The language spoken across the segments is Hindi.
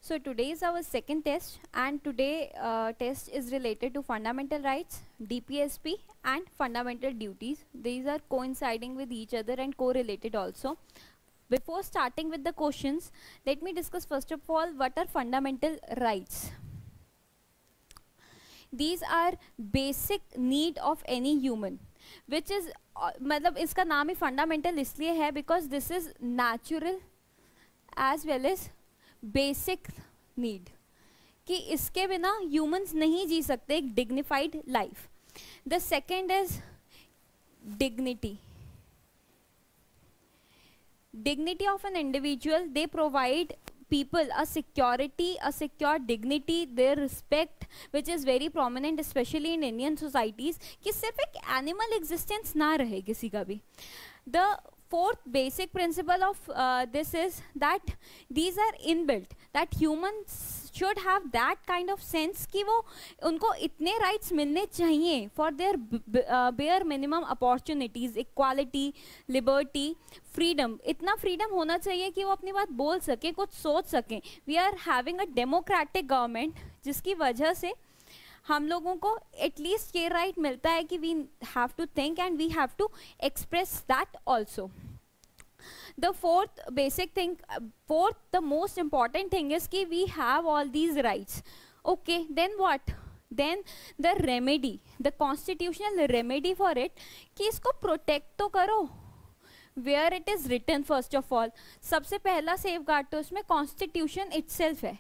So today is our second test, and today test is related to fundamental rights, DPSP, and fundamental duties. These are coinciding with each other and correlated also. Before starting with the questions, let me discuss first of all what are fundamental rights. These are basic need of any human, which is मतलब इसका नाम ही fundamental इसलिए है because this is natural as well as basic need, कि इसके बिना ह्यूमंस नहीं जी सकते एक dignified life. The second is dignity. Dignity of an individual, they provide people a security, a secure dignity, their respect, which is very prominent especially in Indian societies, कि सिर्फ एक animal existence ना रहे किसी का भी. The fourth basic principle of this is that these are inbuilt, that humans should have that kind of sense कि वो उनको इतने rights मिलने चाहिए for their bare minimum opportunities, equality, liberty, freedom. इतना freedom होना चाहिए कि वो अपनी बात बोल सकें, कुछ सोच सकें. We are having a democratic government, जिसकी वजह से हम लोगों को एटलीस्ट ये राइट मिलता है कि we have to think and we have to express that also. The fourth basic thing, fourth the most important thing is कि we have all these rights. Okay, then what? Then the remedy, the constitutional remedy for it, कि इसको प्रोटेक्ट तो करो. Where it is written, first of all सबसे पहला सेफ गार्ड तो उसमें कॉन्स्टिट्यूशन इटसेल्फ है,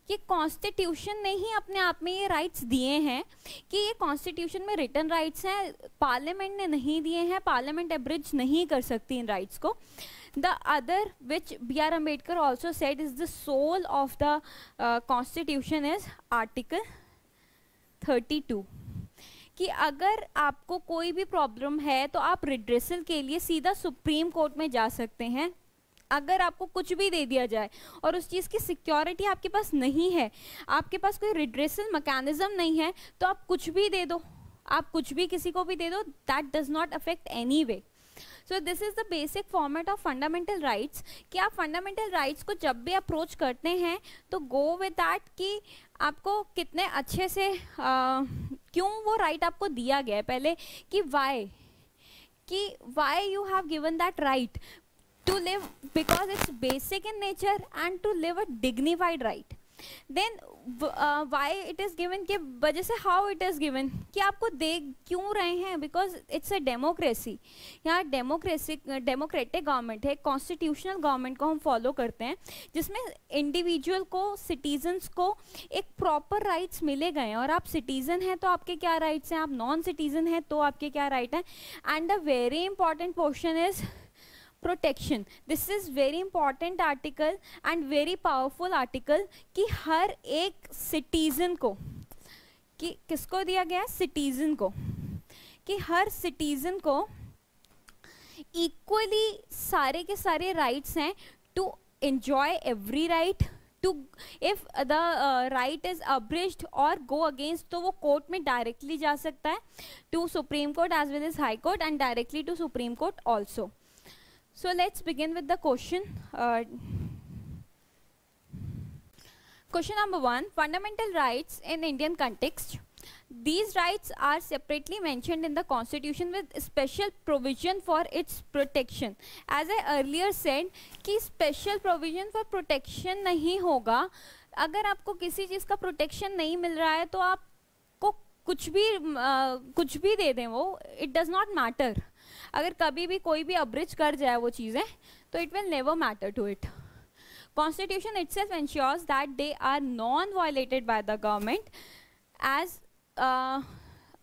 कि कॉन्स्टिट्यूशन ने ही अपने आप में ये राइट्स दिए हैं, कि ये कॉन्स्टिट्यूशन में रिटन राइट्स हैं, पार्लियामेंट ने नहीं दिए हैं, पार्लियामेंट एब्रिज नहीं कर सकती इन राइट्स को. The other which B R Ambedkar also said is the soul of the constitution is article 32, कि अगर आपको कोई भी प्रॉब्लम है तो आप रिड्रेसल के लिए सीधा सुप्रीम कोर्ट में जा सकते हैं. अगर आपको कुछ भी दे दिया जाए और उस चीज़ की सिक्योरिटी आपके पास नहीं है, आपके पास कोई रिड्रेसल मैकेनिज्म नहीं है, तो आप कुछ भी दे दो, आप कुछ भी किसी को भी दे दो, that does not affect any way. So this is the basic format of fundamental rights, कि आप फंडामेंटल राइट्स को जब भी अप्रोच करते हैं तो गो विद दैट, कि आपको कितने अच्छे से क्यों वो राइट आपको दिया गया है पहले, कि why you have given that right to live, because it's basic in nature, and to live a dignified right. Then why it is given, के वजह से how it is given, कि आपको दे क्यों रहे हैं, because it's a democracy. यहाँ डेमोक्रेटिक गवर्नमेंट है, कॉन्स्टिट्यूशनल गवर्नमेंट को हम फॉलो करते हैं, जिसमें इंडिविजुअल को, सिटीजन्स को एक प्रॉपर राइट्स मिले गए हैं. और आप सिटीजन हैं तो आपके क्या राइट्स हैं, आप नॉन सिटीजन हैं तो आपके क्या राइट हैं. And a very important portion is protection. This is very important article and very powerful article, कि हर एक सिटीजन को, कि किसको दिया गया है, सिटीजन को, कि हर सिटीजन को इक्वली सारे के सारे राइट्स हैं to enjoy every right. To if the right is abridged or go against, तो वो कोर्ट में डायरेक्टली जा सकता है, to Supreme Court as well as High Court, and directly to Supreme Court also. So let's begin with the question. Question number 1, fundamental rights in Indian context. These rights are separately mentioned in the constitution with special provision for its protection. As I earlier said कि special provision for protection नहीं होगा. अगर आपको किसी चीज़ का protection नहीं मिल रहा है तो आपको कुछ भी दे दें, वो it does not matter. अगर कभी भी कोई भी अब्रिज कर जाए वो चीज़ें, तो it will never matter to it. Constitution itself ensures that they are non violated by the government as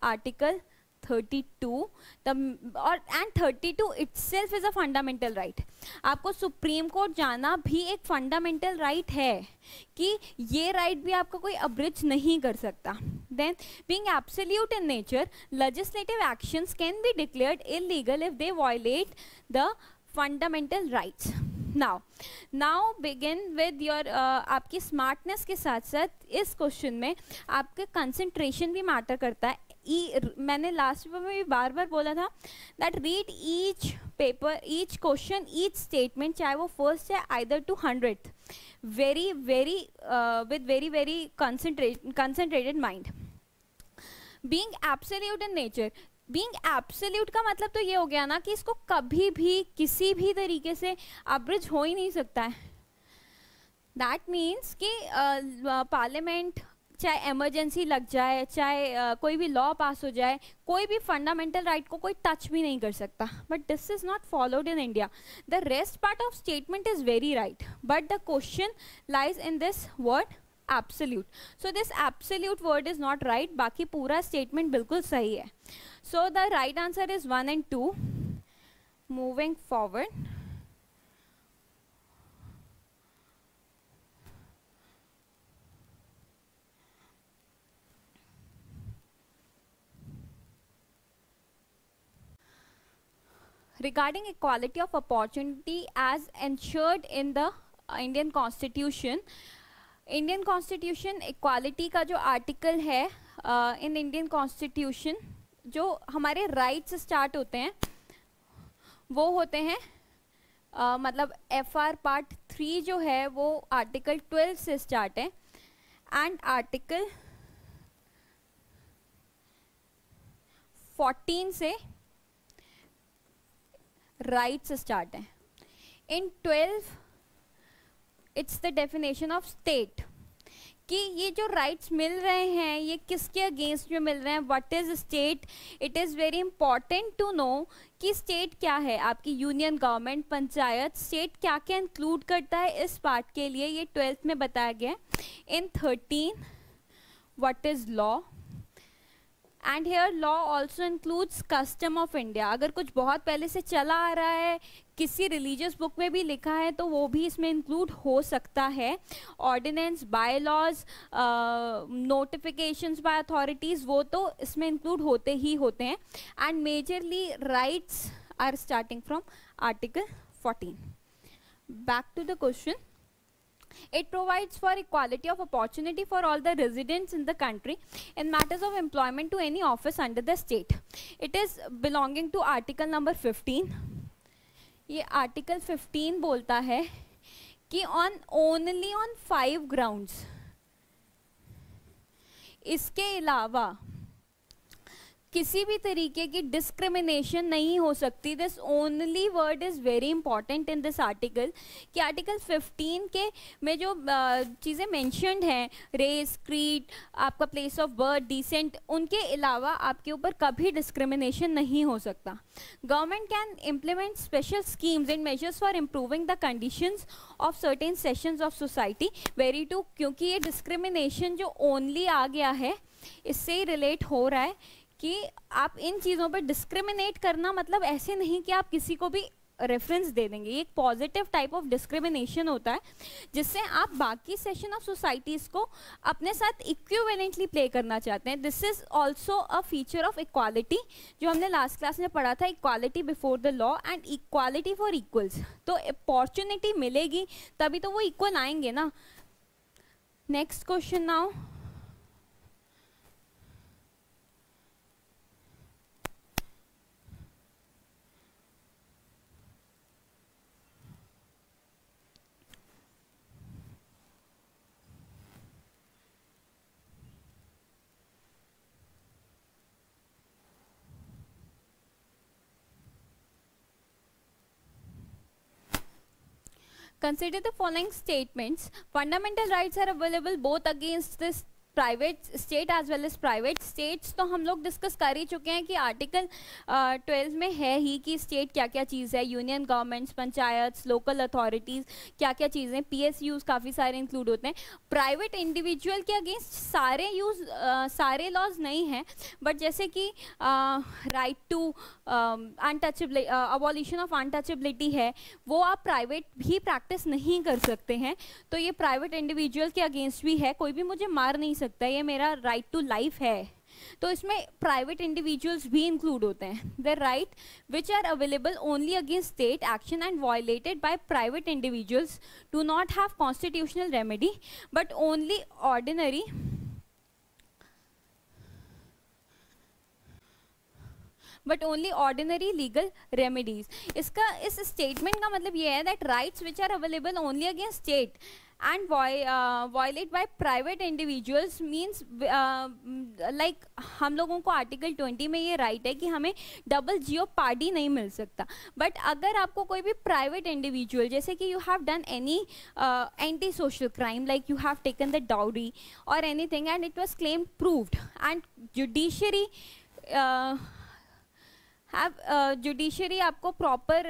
article 32 and 32 itself is a fundamental right. आपको सुप्रीम कोर्ट जाना भी एक फंडामेंटल राइट है, कि ये राइट भी आपका कोई अब्रिज नहीं कर सकता. Then, being absolute in nature, legislative actions can be declared illegal if they violate the fundamental rights. Now begin with your, आपकी स्मार्टनेस के साथ साथ इस क्वेश्चन में आपके कंसंट्रेशन भी मैटर करता है. मैंने लास्ट में भी बार बार बोला था that read each paper, each question, each statement, चाहे वो फर्स्ट है either to 100th, very very with very very concentrated mind. Being absolute in nature, being absolute का मतलब तो ये हो गया ना कि इसको कभी भी किसी भी तरीके से अब्रिज हो ही नहीं सकता है. दैट मीन्स कि पार्लियामेंट चाहे इमरजेंसी लग जाए, चाहे कोई भी लॉ पास हो जाए, कोई भी फंडामेंटल राइट को कोई टच भी नहीं कर सकता. But this is not followed in India. The rest part of statement is very right, but the question lies in this word absolute. So this absolute word is not right. बाकी पूरा statement बिल्कुल सही है. So the right answer is 1 and 2. Moving forward. Regarding equality of opportunity as ensured in the Indian Constitution, Indian constitution equality का जो आर्टिकल है इन इंडियन कॉन्स्टिट्यूशन, जो हमारे राइट्स स्टार्ट होते हैं वो होते हैं मतलब FR पार्ट 3 जो है वो आर्टिकल 12 से स्टार्ट है एंड आर्टिकल 14 से राइट्स स्टार्ट है. इन 12 it's the definition of state कि ये जो राइट्स मिल रहे हैं ये किसके अगेंस्ट में मिल रहे हैं. What is state? It is very important to know कि स्टेट क्या है. आपकी यूनियन, गवर्नमेंट, पंचायत, स्टेट क्या क्या इंक्लूड करता है इस पार्ट के लिए ये 12th में बताया गया. In 13 what is law, and here law also includes custom of India. अगर कुछ बहुत पहले से चला आ रहा है, किसी रिलीजियस बुक में भी लिखा है, तो वो भी इसमें इंक्लूड हो सकता है. Ordinance, bylaws, notifications by authorities, वो तो इसमें इंक्लूड होते ही होते हैं. And majorly rights are starting from article 14. Back to the question. It provides for equality of opportunity for all the residents in the country in matters of employment to any office under the state. It is belonging to article number 15. ये article 15 बोलता है कि only on 5 grounds, इसके अलावा किसी भी तरीके की डिस्क्रिमिनेशन नहीं हो सकती. This only word is very important in this article कि आर्टिकल 15 के में जो चीज़ें मेंशन्ड हैं, रेस, क्रीड, आपका प्लेस ऑफ बर्थ, डिसेंट, उनके अलावा आपके ऊपर कभी डिस्क्रिमिनेशन नहीं हो सकता. Government can implement special schemes and measures for improving the conditions of certain sessions of society. Very true, क्योंकि ये डिस्क्रिमिनेशन जो ओनली आ गया है इससे ही रिलेट हो रहा है कि आप इन चीज़ों पर डिस्क्रिमिनेट करना मतलब ऐसे नहीं कि आप किसी को भी रेफरेंस दे देंगे. ये एक पॉजिटिव टाइप ऑफ डिस्क्रिमिनेशन होता है जिससे आप बाकी सेशन ऑफ सोसाइटीज़ को अपने साथ इक्विवेलेंटली प्ले करना चाहते हैं. This is also a feature of equality जो हमने लास्ट क्लास में पढ़ा था, equality before the law and equality for equals. तो अपॉर्चुनिटी मिलेगी तभी तो वो इक्वल आएंगे ना. Next question now. Consider the following statements. Fundamental rights are available both against this private state as well as private states. तो हम लोग डिस्कस कर ही चुके हैं कि आर्टिकल 12 में है ही कि स्टेट क्या क्या चीज़ है. Union, governments, panchayat, local authorities, क्या क्या चीज़ें, PSUs काफ़ी सारे इंक्लूड होते हैं. प्राइवेट इंडिविजुअल के अगेंस्ट सारे लॉज नहीं हैं, बट जैसे कि right to untouchability, abolition of untouchability है, वो आप प्राइवेट भी प्रैक्टिस नहीं कर सकते हैं. तो ये प्राइवेट इंडिविजुअल के अगेंस्ट भी है. कोई भी मुझे मार नहीं सकता, ये मेरा राइट टू लाइफ है. तो इसमें प्राइवेट इंडिविजुअल्स भी इंक्लूड होते हैं. The right which are available only against state action and violated by private individuals do not have constitutional remedy but only ordinary legal remedies. इसका इस स्टेटमेंट का मतलब ये है that rights which are available only against state and violate by private individuals means like हम लोगों को आर्टिकल 20 में ये राइट है कि हमें डबल जियोपार्डी नहीं मिल सकता. बट अगर आपको कोई भी प्राइवेट इंडिविजुअल जैसे कि you have done any anti social crime like you have taken the dowry or anything and it was claimed proved and judiciary आपको प्रॉपर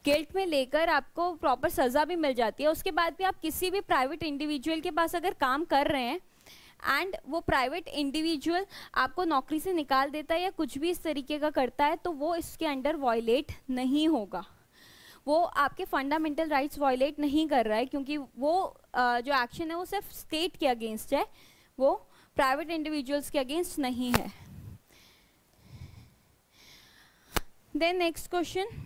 गिल्ट में लेकर आपको प्रॉपर सज़ा भी मिल जाती है. उसके बाद भी आप किसी भी प्राइवेट इंडिविजुअल के पास अगर काम कर रहे हैं एंड वो प्राइवेट इंडिविजुअल आपको नौकरी से निकाल देता है या कुछ भी इस तरीके का करता है तो वो इसके अंडर वायलेट नहीं होगा. वो आपके फंडामेंटल राइट्स वायलेट नहीं कर रहा है क्योंकि वो जो एक्शन है वो सिर्फ स्टेट के अगेंस्ट है, वो प्राइवेट इंडिविजुअल्स के अगेंस्ट नहीं है. Then next question,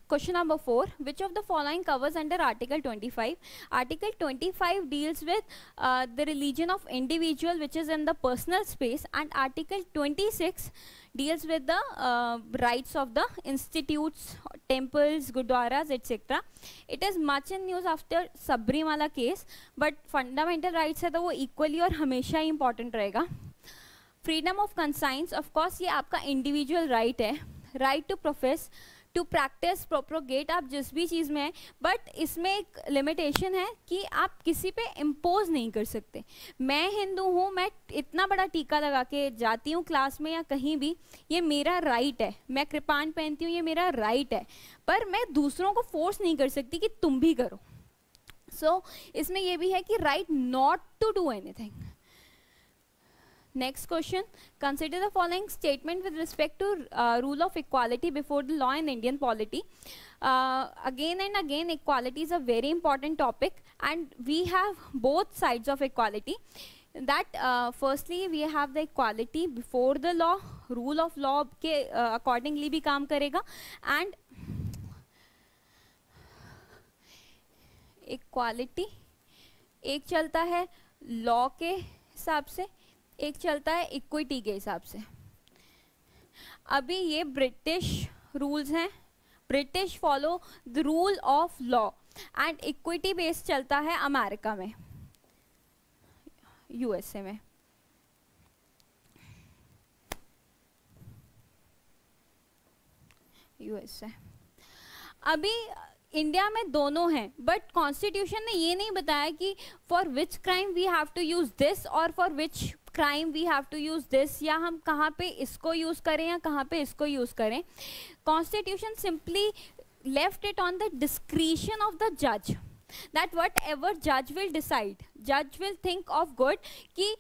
question number 4, which of the following covers under article 25? Article 25 deals with the religion of individual which is in the personal space, and article 26 deals with the rights of the institutes, temples, gurdwaras, etc. It is much in news after Sabrimala case, but fundamental rights है तो वो equally और हमेशा ही important रहेगा. Freedom of conscience, of course ये आपका individual right है. Right to profess, to practice, propagate, आप जिस भी चीज़ में हैं, बट इसमें एक लिमिटेशन है कि आप किसी पे इम्पोज नहीं कर सकते. मैं हिंदू हूँ, मैं इतना बड़ा टीका लगा के जाती हूँ क्लास में या कहीं भी, ये मेरा राइट है. मैं कृपान पहनती हूँ, ये मेरा राइट है, पर मैं दूसरों को फोर्स नहीं कर सकती कि तुम भी करो. सो इसमें ये भी है कि right not to do anything. Next question, consider the following statement with respect to rule of equality before the law in Indian polity. Again and again equality is a very important topic and we have both sides of equality. That firstly we have the equality before the law, rule of law के accordingly भी काम करेगा, and equality एक चलता है law के हिसाब से, एक चलता है इक्विटी के हिसाब से. अभी ये ब्रिटिश रूल्स हैं, British follow the rule of law, and equity based चलता है अमेरिका में, यूएसए में. यूएसए अभी इंडिया में दोनों हैं, बट कॉन्स्टिट्यूशन ने ये नहीं बताया कि for which crime we have to use this or for which crime we have to use this, या हम कहाँ पे इसको यूज करें या कहाँ पे इसको यूज करें. Constitution simply left it on the discretion of the जज, दैट वट एवर जज विल डिसाइड, जज विल थिंक ऑफ गुड कि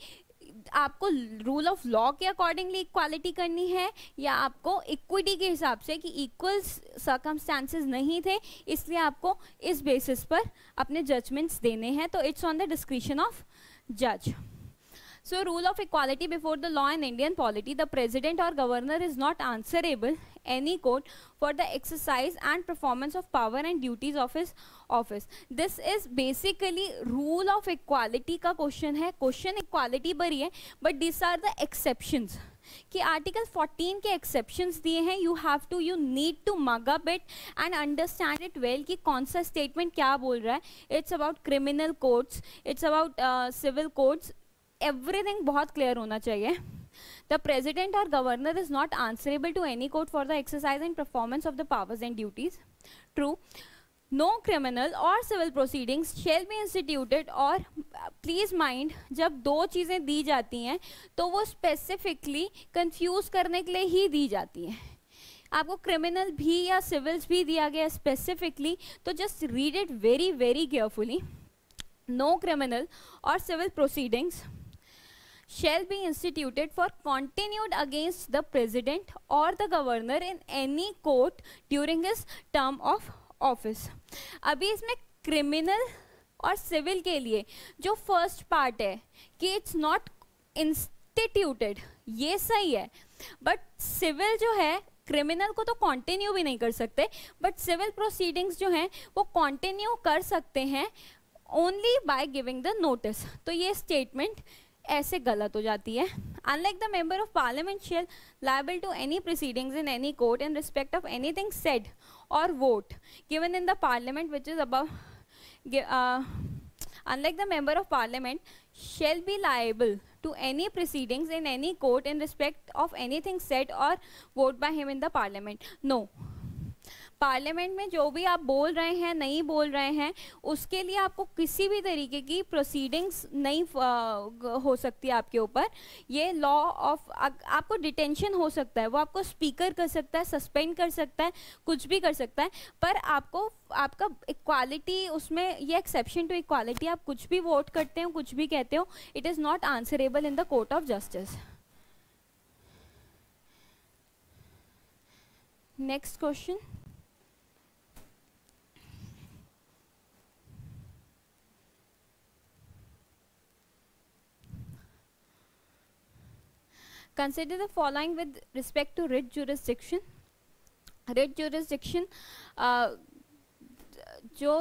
आपको रूल ऑफ लॉ के अकॉर्डिंगली इक्वालिटी करनी है या आपको इक्विटी के हिसाब से कि इक्वल सर्कमस्टांसेस नहीं थे इसलिए आपको इस बेसिस पर अपने जजमेंट्स देने हैं. तो it's on the discretion of जज. So rule of equality before the law in Indian polity, the president or governor is not answerable any court for the exercise and performance of power and duties of his office. This is basically rule of equality का question है, question equality पर ही है, but these are the exceptions. कि आर्टिकल 14 के एक्सेप्शंस दिए हैं, you need to mug up it and understand it well कि कौन सा स्टेटमेंट क्या बोल रहा है. It's about criminal codes, it's about civil codes, everything बहुत क्लियर होना चाहिए. The president or governor is not answerable to any court for the exercise and performance of the powers and duties. True. No criminal or civil proceedings shall be instituted. और प्लीज माइंड, जब दो चीज़ें दी जाती हैं तो वो स्पेसिफिकली कंफ्यूज करने के लिए ही दी जाती हैं. आपको क्रिमिनल भी या सिविल्स भी दिया गया स्पेसिफिकली, तो just read it very very carefully. No criminal or civil proceedings shall be instituted for continued against the president or the governor in any court during his term of office. अभी इसमें criminal और सिविल के लिए जो फर्स्ट पार्ट है कि इट्स नॉट इंस्टीट्यूटेड, ये सही है, बट सिविल जो है क्रिमिनल को तो कंटिन्यू भी नहीं कर सकते, बट सिविल प्रोसीडिंग्स जो हैं वो कंटिन्यू कर सकते हैं only by giving the notice. तो ये स्टेटमेंट ऐसे गलत हो जाती है। Unlike the member of parliament shall liable to any proceedings in any court in respect of anything said or vote given in the parliament which is above, unlike the member of parliament shall be liable to any proceedings in any court in respect of anything said or voted by him in the parliament. No, parliament में जो भी आप बोल रहे हैं नहीं बोल रहे हैं उसके लिए आपको किसी भी तरीके की प्रोसीडिंग्स नहीं हो सकती आपके ऊपर। ये लॉ ऑफ, आपको डिटेंशन हो सकता है, वो आपको स्पीकर कर सकता है, सस्पेंड कर सकता है, कुछ भी कर सकता है, पर आपको आपका इक्वालिटी उसमें, ये एक्सेप्शन टू इक्वालिटी, आप कुछ भी वोट करते हो, कुछ भी कहते हो, it is not answerable in the court of justice. Next question, consider the following with respect to writ jurisdiction. Writ jurisdiction, जो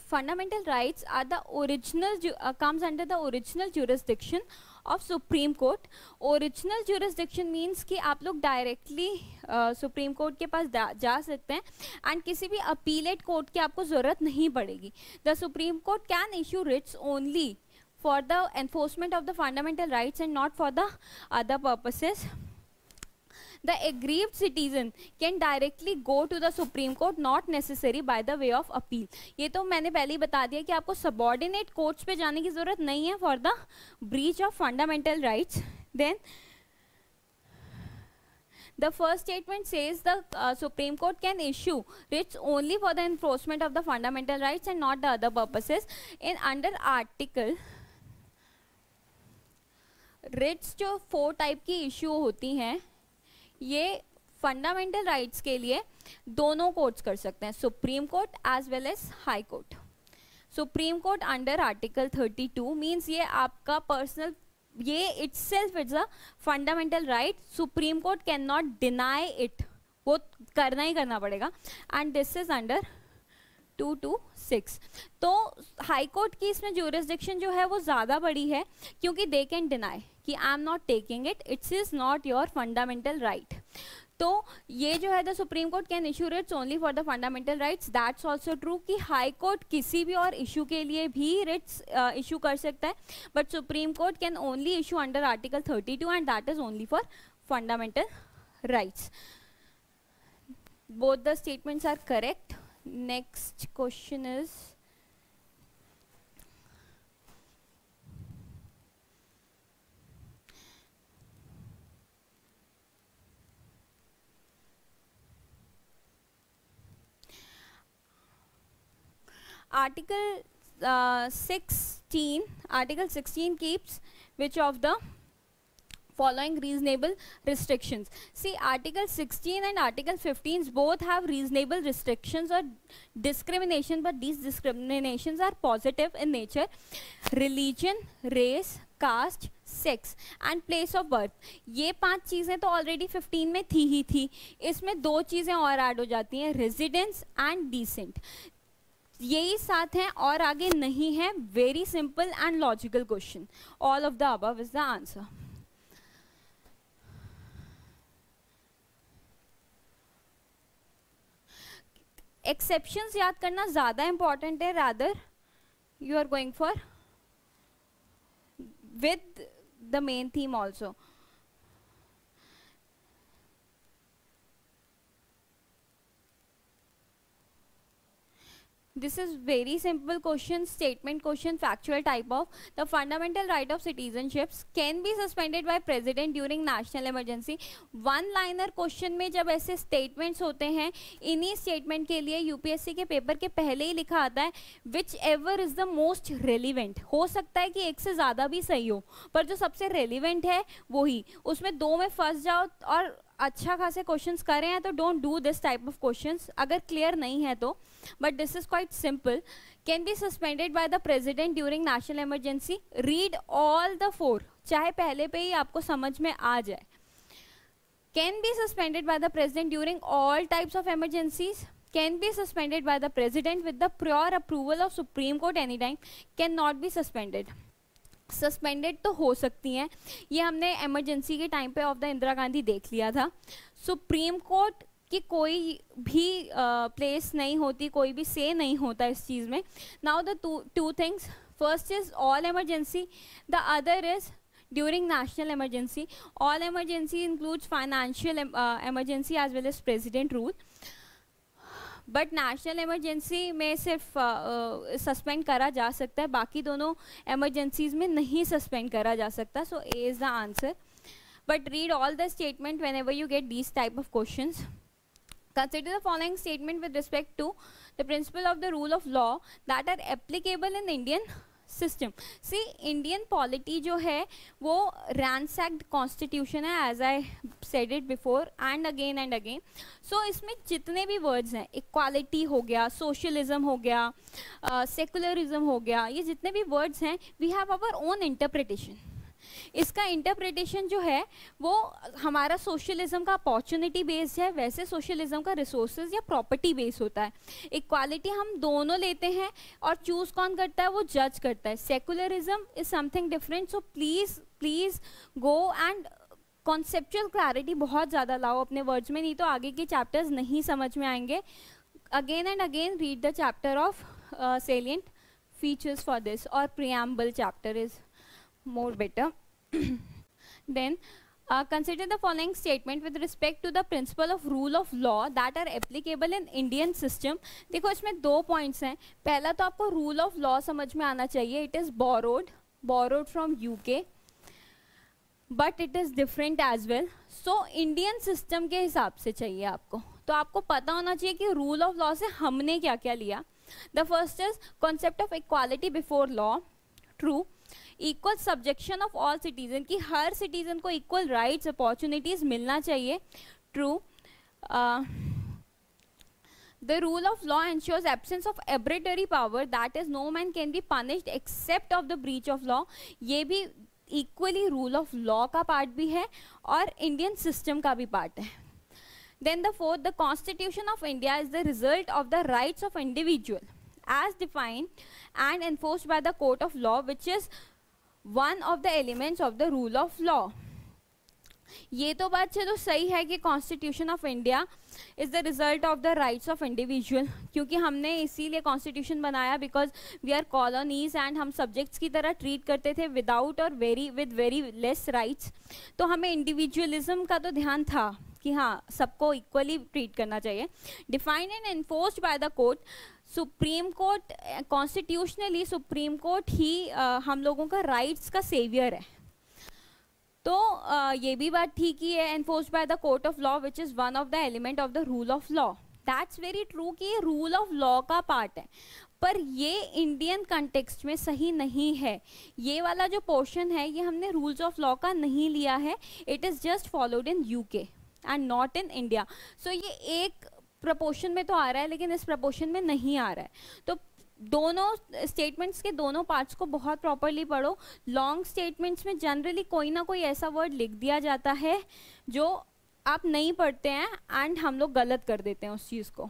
fundamental rights are the original, comes under the original jurisdiction of Supreme Court. Original jurisdiction means कि आप लोग directly Supreme Court के पास जा सकते हैं and किसी भी appellate court की आपको ज़रूरत नहीं पड़ेगी. The Supreme Court can issue writs only for the enforcement of the fundamental rights and not for the other purposes. The aggrieved citizen can directly go to the Supreme Court, not necessary by the way of appeal. ये तो मैंने पहले ही बता दिया कि आपको subordinate courts पे जाने की ज़रूरत नहीं है for the breach of fundamental rights. Then the first statement says the Supreme Court can issue writs only for the enforcement of the fundamental rights and not the other purposes. In under article, writs जो 4 टाइप की इशू होती हैं, ये फंडामेंटल राइट्स के लिए दोनों कोर्ट्स कर सकते हैं, Supreme Court as well as High Court. Supreme Court under article 32 means ये आपका पर्सनल, ये itself it's a fundamental right. Supreme Court can not deny it, वो करना ही करना पड़ेगा. And this is under 226. तो हाई कोर्ट की इसमें ज्यूरिसडिक्शन जो है वो ज़्यादा बड़ी है क्योंकि दे कैन डिनाई कि I am not taking it, it's is not your fundamental right. तो ये जो है the Supreme Court can issue Ritz only for the fundamental rights. That's also true कि हाई कोर्ट किसी भी और इशू के लिए भी रिट्स इशू कर सकता है, but Supreme Court can only issue under article 32 and that is only for fundamental rights. Both the statements are correct. Next question is Article 16. Article 16 keeps which of the following reasonable restrictions. See, Article 16 and Article 15 both have reasonable restrictions or discrimination, but these discriminations are positive in nature. Religion, race, caste, sex and place of birth. ये 5 चीज़ें तो already 15 में थी ही थी. इसमें 2 चीज़ें और ऐड हो जाती हैं, residence and decent. यही 7 हैं और आगे नहीं है. Very simple and logical question. All of the above is the answer. Exceptions याद करना ज़्यादा इंपॉर्टेंट है, rather you are going for with the main theme also. This is very simple question, statement question, factual type of. The fundamental right of citizenships can be suspended by president during national emergency. One liner question में जब ऐसे statements होते हैं, इन्हीं statement के लिए UPSC के पेपर के पहले ही लिखा आता है which ever is the most relevant. हो सकता है कि एक से ज़्यादा भी सही हो, पर जो सबसे relevant है वही. उसमें 2 में फंस जाओ और अच्छा खासे क्वेश्चंस कर रहे हैं तो don't do this type of questions, अगर क्लियर नहीं है तो. But this is quite simple. Can be suspended by the president during national emergency. Read all the 4, चाहे पहले पे ही आपको समझ में आ जाए. Can be suspended by the president during all types of emergencies. Can be suspended by the president with the prior approval of Supreme Court anytime. Cannot be suspended. Suspended तो हो सकती हैं, ये हमने इमरजेंसी के टाइम पे ऑफ द इंदिरा गांधी देख लिया था. सुप्रीम कोर्ट की कोई भी प्लेस नहीं होती, कोई भी से नहीं होता इस चीज़ में. Now the two things, first is all emergency, the other is during national emergency. All emergency includes financial emergency as well as president rule. But national emergency में सिर्फ सस्पेंड करा जा सकता है, बाकी दोनों इमरजेंसीज में नहीं सस्पेंड करा जा सकता. So A is the answer. But read all the statement whenever you get these type of questions. Consider the following statement with respect to the principle of the rule of law that are applicable in Indian system. See, Indian polity जो है वो ransacked constitution है, as I said it before and again. So इसमें जितने भी words हैं, equality हो गया, socialism हो गया, secularism हो गया, ये जितने भी words हैं, we have our own interpretation. इसका इंटरप्रिटेशन जो है वो हमारा सोशलिज्म का अपॉर्चुनिटी बेस्ड है, वैसे सोशलिज्म का रिसोर्सेज या प्रॉपर्टी बेस्ड होता है. इक्वालिटी हम दोनों लेते हैं और चूज कौन करता है, वो जज करता है. Secularism is something different. So please go and conceptual clarity बहुत ज़्यादा लाओ अपने वर्ड्स में, नहीं तो आगे के चैप्टर्स नहीं समझ में आएंगे. Again and again read the chapter of salient features for this, or preamble chapter is more better. Then consider the following statement with respect to the principle of rule of law that are applicable in Indian system. देखो इसमें 2 पॉइंट्स हैं. पहला तो आपको रूल ऑफ लॉ समझ में आना चाहिए. It is borrowed from UK, but it is different as well. So Indian system के हिसाब से चाहिए आपको, तो आपको पता होना चाहिए कि रूल ऑफ लॉ से हमने क्या क्या लिया. The first is concept of equality before law. True. Equal subjection of all citizen, की हर सिटीजन को इक्वल राइट्स अपॉर्चुनिटीज मिलना चाहिए. True. The rule of law ensures absence of arbitrary power, that is no man can be punished except of the breach of law. ये भी equally rule of law का पार्ट भी है और इंडियन सिस्टम का भी पार्ट है. Then the fourth, the Constitution of India is the result of the rights of individual as defined and enforced by the court of law, which is one of the elements of the rule of law. ये तो बात चलो सही है कि constitution of India is the result of the rights of individual, क्योंकि हमने इसीलिए कॉन्स्टिट्यूशन बनाया because we are colonies and हम सब्जेक्ट्स की तरह ट्रीट करते थे विदाउट और विद वेरी लेस राइट्स. तो हमें इंडिविजुअलिज्म का तो ध्यान था कि हाँ सबको इक्वली ट्रीट करना चाहिए. Defined and enforced by the court. Supreme court, constitutionally supreme court ही हम लोगों का राइट्स का सेवियर है. तो ये भी बात ठीक ही है. Enforced by the court of law which is one of the element of the rule of law. That's very true कि ये रूल ऑफ लॉ का पार्ट है, पर ये इंडियन कंटेक्स्ट में सही नहीं है. ये वाला जो पोर्शन है ये हमने रूल्स ऑफ लॉ का नहीं लिया है. It is just followed in UK and not in India. So ये एक प्रपोर्शन में तो आ रहा है लेकिन इस प्रपोर्शन में नहीं आ रहा है. तो दोनों स्टेटमेंट्स के दोनों पार्ट्स को बहुत प्रॉपरली पढ़ो. लॉन्ग स्टेटमेंट्स में जनरली कोई ना कोई ऐसा वर्ड लिख दिया जाता है जो आप नहीं पढ़ते हैं एंड हम लोग गलत कर देते हैं उस चीज़ को.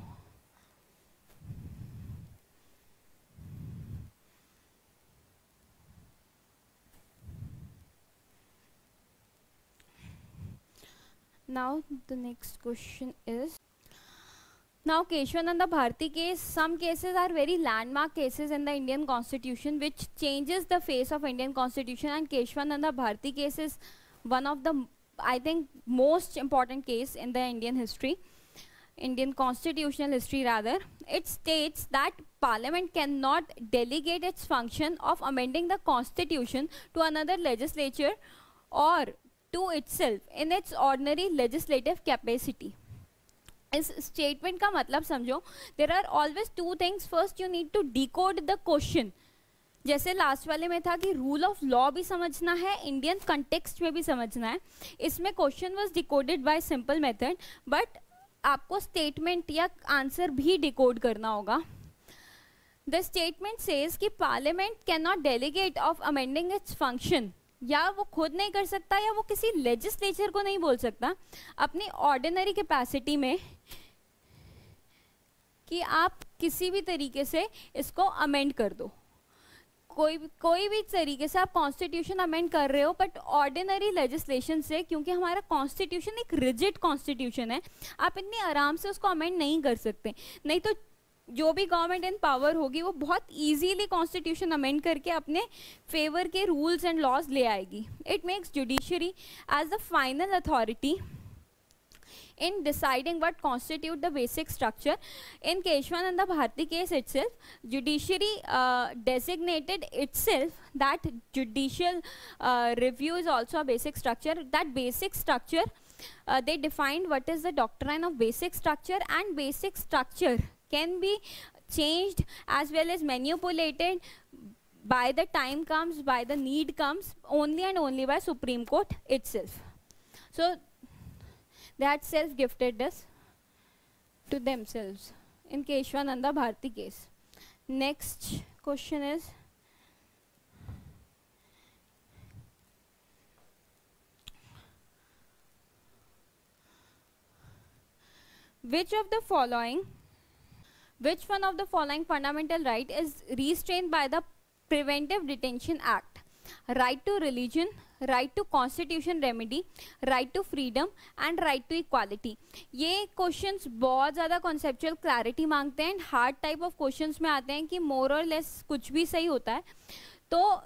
Now the next question is, now Keshwananda Bharti case, some cases are very landmark cases in the Indian constitution which changes the face of Indian constitution, and Keshwananda Bharti case is one of the, I think, most important case in the Indian history, Indian constitutional history rather. It states that parliament cannot delegate its function of amending the constitution to another legislature or to itself in its ordinary legislative capacity. इस स्टेटमेंट का मतलब समझो. There are always 2 things. First you need to decode the question जैसे लास्ट वाले में था कि रूल ऑफ लॉ भी समझना है, इंडियन कंटेक्स्ट में भी समझना है. इसमें question was decoded bye simple method, but आपको स्टेटमेंट या आंसर भी डिकोड करना होगा. द स्टेटमेंट सेज कि parliament can not delegate of amending its function, या वो खुद नहीं कर सकता या वो किसी लेजिस्लेचर को नहीं बोल सकता अपनी ऑर्डिनरी कैपेसिटी में कि आप किसी भी तरीके से इसको अमेंड कर दो. कोई भी तरीके से आप कॉन्स्टिट्यूशन अमेंड कर रहे हो, बट ऑर्डिनरी लेजिस्लेशन से, क्योंकि हमारा कॉन्स्टिट्यूशन एक रिजिड कॉन्स्टिट्यूशन है, आप इतनी आराम से उसको अमेंड नहीं कर सकते. नहीं तो जो भी गवर्नमेंट इन पावर होगी वो बहुत इजीली कॉन्स्टिट्यूशन अमेंड करके अपने फेवर के रूल्स एंड लॉज ले आएगी. It makes judiciary as the final authority in deciding what constitute the basic structure. In Keshwananda Bharti case itself, judiciary designated itself that judicial review is also a basic structure. That basic structure, they defined what is the doctrine of basic structure, and basic structure can be changed as well as manipulated by the time comes, by the need comes, only and only by Supreme Court itself. So they had self-gifted this to themselves in Keshwananda Bharti case. Next question is, which one of the following fundamental right is restrained by the Preventive Detention Act? Right to religion, right to constitution remedy, right to freedom and right to equality. ये क्वेश्चंस बहुत ज़्यादा कॉन्सेप्चुअल क्लैरिटी मांगते हैं, हार्ड टाइप ऑफ क्वेश्चंस में आते हैं कि मोर और लेस कुछ भी सही होता है. तो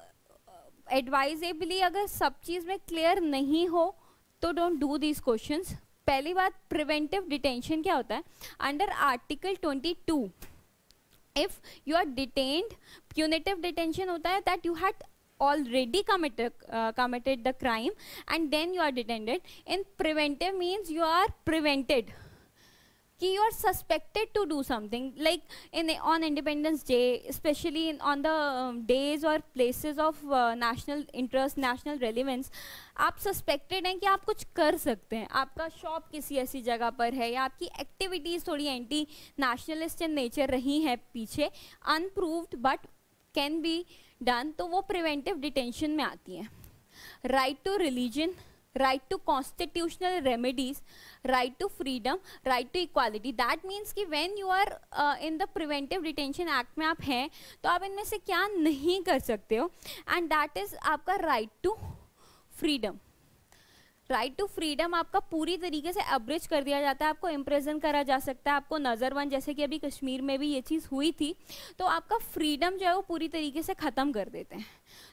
एडवाइजेबली अगर सब चीज़ में क्लियर नहीं हो तो डोंट डू दीज क्वेश्चंस. पहली बात, प्रिवेंटिव डिटेंशन क्या होता है? Under article 22 if you are detained, punitive detention होता है that you had already committed the crime and then you are detained. In preventive means you are prevented, कि you are suspected to do something, like on Independence Day, especially on the days or places of national interest, national relevance, आप सस्पेक्टेड हैं कि आप कुछ कर सकते हैं, आपका शॉप किसी ऐसी जगह पर है या आपकी एक्टिविटीज़ थोड़ी एंटी नेशनलिस्ट इन नेचर रही हैं पीछे, unproved but can be done, तो वो प्रिवेंटिव डिटेंशन में आती है. Right to religion, right to constitutional remedies, right to freedom, right to equality. That means कि when you are in the preventive detention act में आप हैं तो आप इनमें से क्या नहीं कर सकते हो, एंड दैट इज आपका right to freedom. Right to freedom आपका पूरी तरीके से अब्रिज कर दिया जाता है, आपको इम्प्रेजन करा जा सकता है, आपको नज़रबंद, जैसे कि अभी कश्मीर में भी ये चीज़ हुई थी, तो आपका फ्रीडम जो है वो पूरी तरीके से ख़त्म कर देते हैं.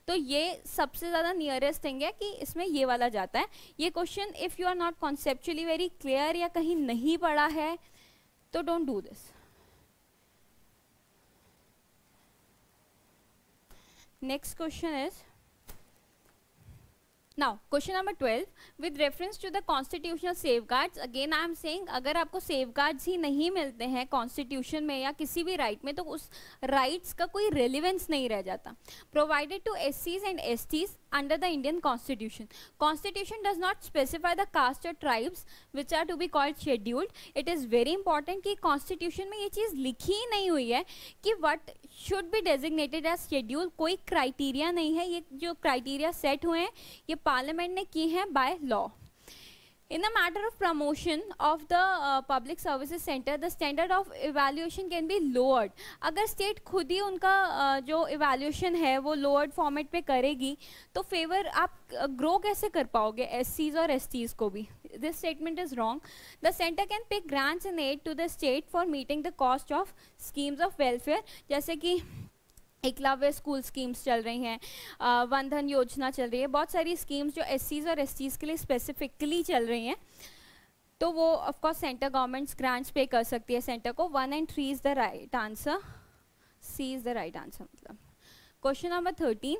तो ये सबसे ज़्यादा नियरेस्ट थिंग है कि इसमें ये वाला जाता है. ये question if you are not conceptually very clear या कहीं नहीं पढ़ा है तो don't do this. Next question is, now question number 12, with reference to the constitutional safeguards, again I am saying अगर आपको safeguards ही नहीं मिलते हैं कॉन्स्टिट्यूशन में या किसी भी राइट में तो उस राइट्स का कोई रेलिवेंस नहीं रह जाता. Provided to SCs and STs under the Indian Constitution. Constitution does not specify the caste or tribes which are to be called scheduled. It is very important कि Constitution में ये चीज़ लिखी ही नहीं हुई है कि what should be designated as schedule. कोई क्राइटेरिया नहीं है, ये जो क्राइटेरिया सेट हुए हैं ये पार्लियामेंट ने की है by law. In the matter of promotion of the public services center, the standard of evaluation can be lowered. अगर स्टेट खुद ही उनका जो evaluation है वो lowered format पे करेगी तो फेवर आप ग्रो कैसे कर पाओगे SCs और STs को भी? This statement is wrong. The center can pay grants and aid to the state for meeting the cost of schemes of welfare, जैसे कि एकलव्य स्कूल स्कीम्स चल रही हैं, वंधन योजना चल रही है, बहुत सारी स्कीम्स जो SCs और STs के लिए स्पेसिफिकली चल रही हैं, तो वो ऑफकोर्स सेंटर गवर्नमेंट्स ग्रांट्स पे कर सकती है सेंटर को. 1 and 3 is the right answer, C is the right answer. मतलब question number 13,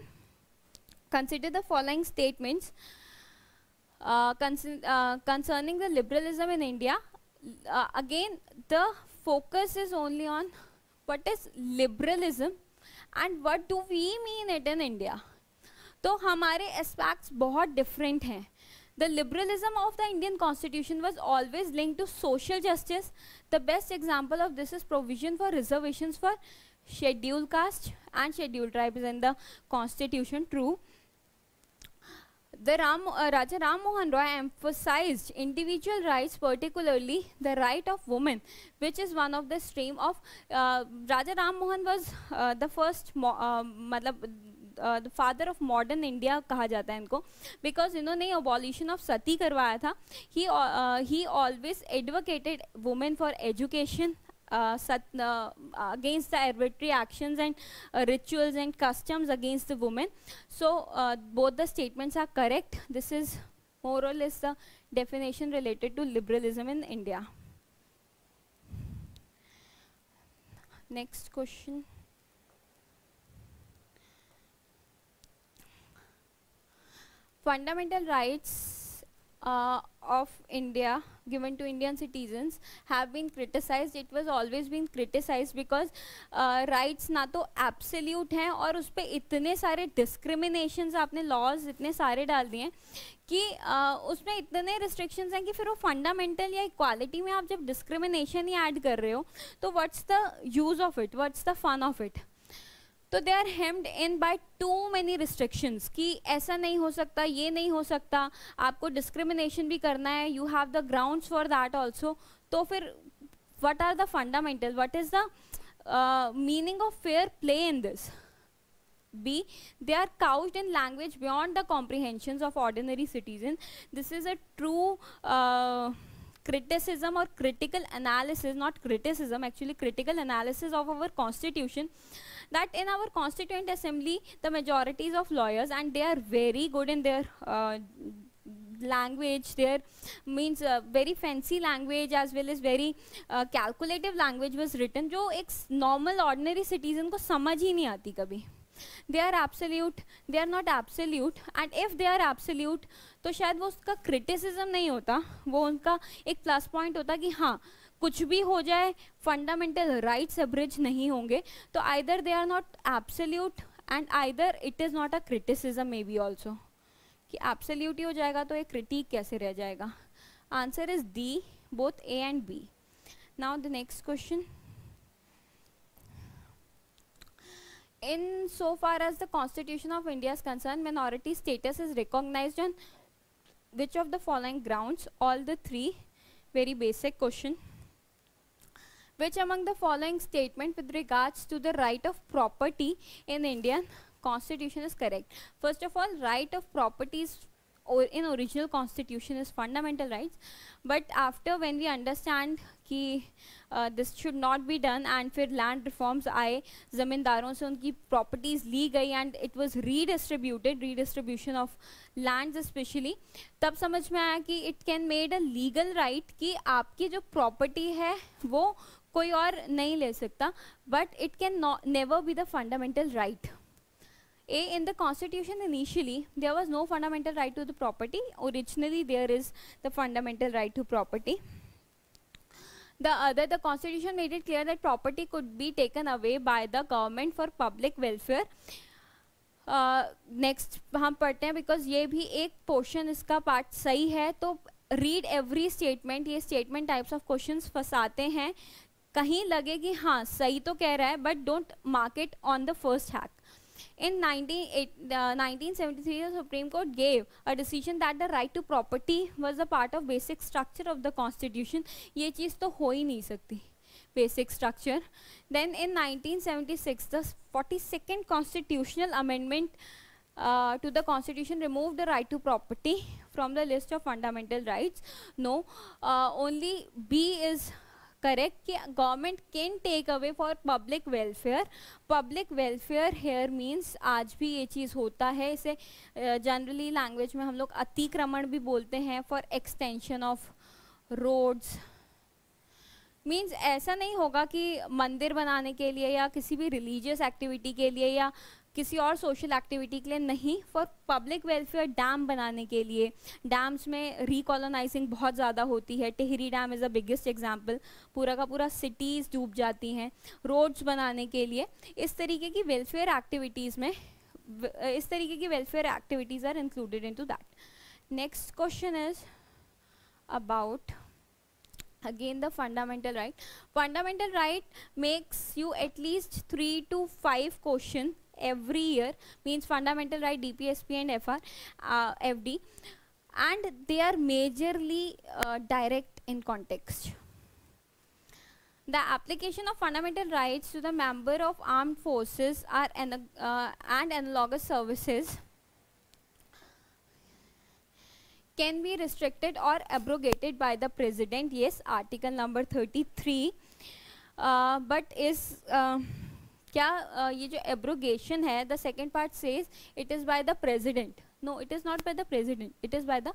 consider the following statements concerning the liberalism in India. Again the focus is only on what is liberalism and what do we mean it in India. तो हमारे एस्पेक्ट्स बहुत डिफरेंट हैं. The liberalism of the Indian Constitution was always linked to social justice. The best example of this is provision for reservations for scheduled caste and scheduled tribes in the Constitution. True. Raja Ram Mohan Roy emphasized individual rights, particularly the right of women, which is one of the stream of Raja Ram Mohan was the first the father of modern India कहा जाता है इनको, बिकॉज इन्होंने अबॉलिशन ऑफ सती करवाया था. ही always advocated women for education against the arbitrary actions and rituals and customs against the women. So both the statements are correct. This is more or less the definition related to liberalism in India. Next question. Fundamental rights of India given to Indian citizens have been criticized. It was always been criticized because rights ना तो absolute हैं और उस पर इतने सारे discriminations आपने laws इतने सारे डाल दिए कि उसमें इतने restrictions हैं कि फिर वो fundamental या equality में आप जब discrimination ही add कर रहे हो तो what's the use of it, what's the fun of it. तो they are hemmed in by too many restrictions कि ऐसा नहीं हो सकता, ये नहीं हो सकता, आपको डिस्क्रिमिनेशन भी करना है, you have the grounds for that also. तो फिर what are the fundamental, what is the meaning of fair play in this. B. They are couched in language beyond the comprehensions of ordinary citizens. This is a true criticism or critical analysis, not criticism, actually critical analysis of our constitution, that in our constituent assembly the majorities of lawyers, and they are very good in their language, there means very fancy language as well as very calculative language was written जो एक normal ordinary citizen को समझ ही नहीं आती कभी. They are absolute, they are not absolute, and if they are absolute तो शायद वो उसका criticism नहीं होता, वो उनका एक plus point होता कि हाँ कुछ भी हो जाए fundamental rights abridge नहीं होंगे. तो either they are not absolute and either it is not a criticism maybe also. कि absolute ही हो जाएगा तो एक critique कैसे रह जाएगा. Answer is D, both A and B. Now the next question. In so far as the Constitution of India is concerned, minority status is recognized on which of the following grounds? All the three. Very basic question. Which among the following statement with regards to the right of property in Indian Constitution is correct? First of all, right of property is in original Constitution is fundamental rights, but after when we understand कि this should not be done and फिर land reforms आए, ज़मींदारों से उनकी properties ली गई and it was redistributed, redistribution of lands especially, तब समझ में आया कि it can made a legal right कि आपकी जो property है वो कोई और नहीं ले सकता, but it can never be the fundamental right. A, in the Constitution initially there was no fundamental right to the property. Originally there is the fundamental right to property. The Constitution made it clear that property could be taken away by the government for public welfare. Next हम पढ़ते हैं because ये भी एक portion इसका part सही है, तो read every statement. ये statement types of questions फंसाते हैं, कहीं लगे कि हाँ सही तो कह रहा है but don't mark it on the first hack. In 1973, the Supreme Court gave a decision that the right to property was a part of basic structure of the Constitution. ये चीज़ तो हो ही नहीं सकती, basic structure. Then in 1976, the 42nd constitutional amendment to the Constitution removed the right to property from the list of fundamental rights. No, only B is correct कि government can take away for public welfare. Public welfare here means आज भी ये चीज़ होता है, इसे generally language में हम लोग अतिक्रमण भी बोलते हैं, for extension of roads. Means ऐसा नहीं होगा कि मंदिर बनाने के लिए या किसी भी रिलीजियस एक्टिविटी के लिए या किसी और सोशल एक्टिविटी के लिए नहीं, फॉर पब्लिक वेलफेयर, डैम बनाने के लिए। डैम्स में रिकॉलोनाइजिंग बहुत ज़्यादा होती है, Tehri dam is the biggest example, पूरा का पूरा सिटीज़ डूब जाती हैं। रोड्स बनाने के लिए, इस तरीके की वेलफेयर एक्टिविटीज़ में, इस तरीके की welfare activities are included into that. Next question is about again the fundamental right. Fundamental right makes you at least 3 to 5 question every year, means fundamental right, DPSP and FR, FD, and they are majorly direct in context. The application of fundamental rights to the member of armed forces are and analogous services can be restricted or abrogated by the president. Yes, article number 33. But is क्या ये जो abrogation है, the second part says it is by the president. No, it is not by the president, it is by the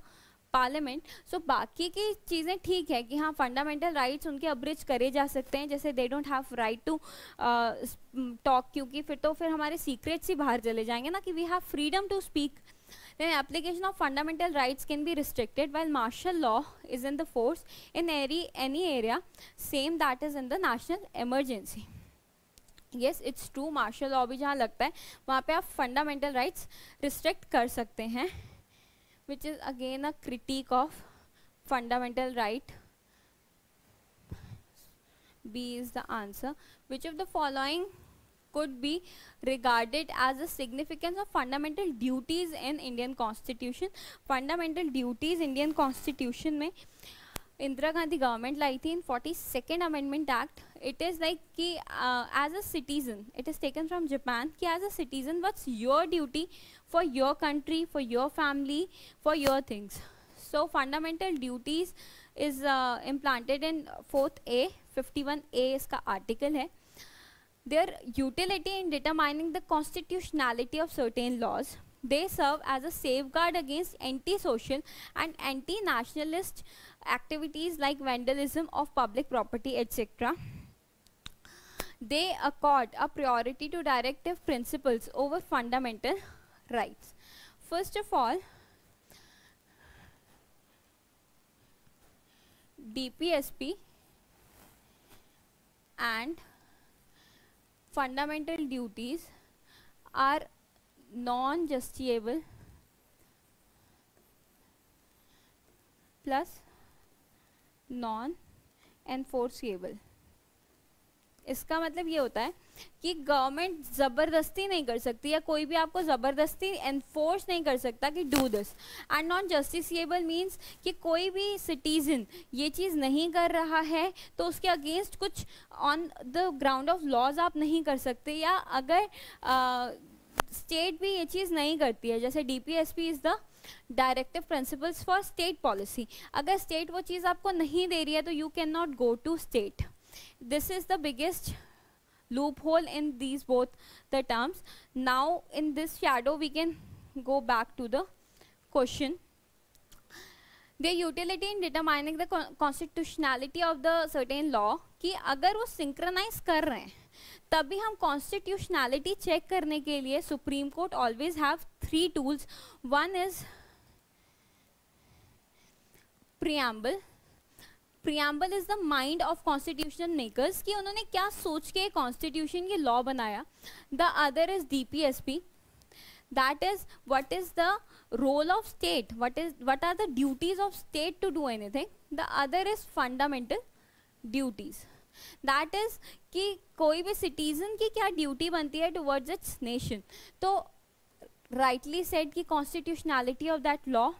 parliament. So बाकी की चीज़ें ठीक है कि हाँ फंडामेंटल राइट्स उनके अब्रिज करे जा सकते हैं, जैसे they don't have right to talk, क्योंकि फिर हमारे सीक्रेट्स ही बाहर चले जाएंगे ना, कि we have freedom to speak. Then application of fundamental rights can be restricted while martial law is in the force in any area same that is in the national emergency. Yes, it's true, martial law भी जहाँ लगता है वहाँ पे आप fundamental rights restrict कर सकते हैं, which is again a critique of fundamental right. B is the answer. Which of the following could be regarded as the significance of fundamental duties in Indian Constitution? Fundamental duties Indian Constitution में इंदिरा गांधी गवर्नमेंट लाई थी in 42nd amendment act. It is like कि as a citizen, it is taken from Japan, कि as a citizen what's your duty for your country, for your family, for your things. So fundamental duties is implanted in 4A, 51A इसका आर्टिकल है. Their utility in determining the constitutionality of certain laws. They serve as a safeguard against anti-social and anti-nationalist activities like vandalism of public property, etc. They accord a priority to directive principles over fundamental rights. First of all, DPSP and fundamental duties are non-justiciable plus non-enforceable. इसका मतलब ये होता है कि गवर्नमेंट ज़बरदस्ती नहीं कर सकती, या कोई भी आपको ज़बरदस्ती एनफोर्स नहीं कर सकता कि do this. And non justiciable means कि कोई भी सिटीज़न ये चीज़ नहीं कर रहा है तो उसके अगेंस्ट कुछ on the ground of laws आप नहीं कर सकते. या अगर स्टेट भी ये चीज़ नहीं करती है, जैसे DPSP is the directive principles for state policy, अगर स्टेट वो चीज़ आपको नहीं दे रही है तो you can not go to state. This is the biggest loophole in these both the terms. Now in this shadow we can go back to the question. The utility in determining the constitutionality of the certain law, कि अगर वो synchronize कर रहे हैं तभी हम constitutionality check करने के लिए Supreme Court always have 3 tools. One is preamble. Preamble is the mind of constitution makers, कि उन्होंने क्या सोच के कॉन्स्टिट्यूशन की लॉ बनाया. The other is DPSP, that is what is the role of state, what are the duties of state to do anything. The other is fundamental duties, that is कि कोई भी सिटीजन की क्या ड्यूटी बनती है टुवर्ड्स इट्स नेशन. तो राइटली सेड कि constitutionality of that law.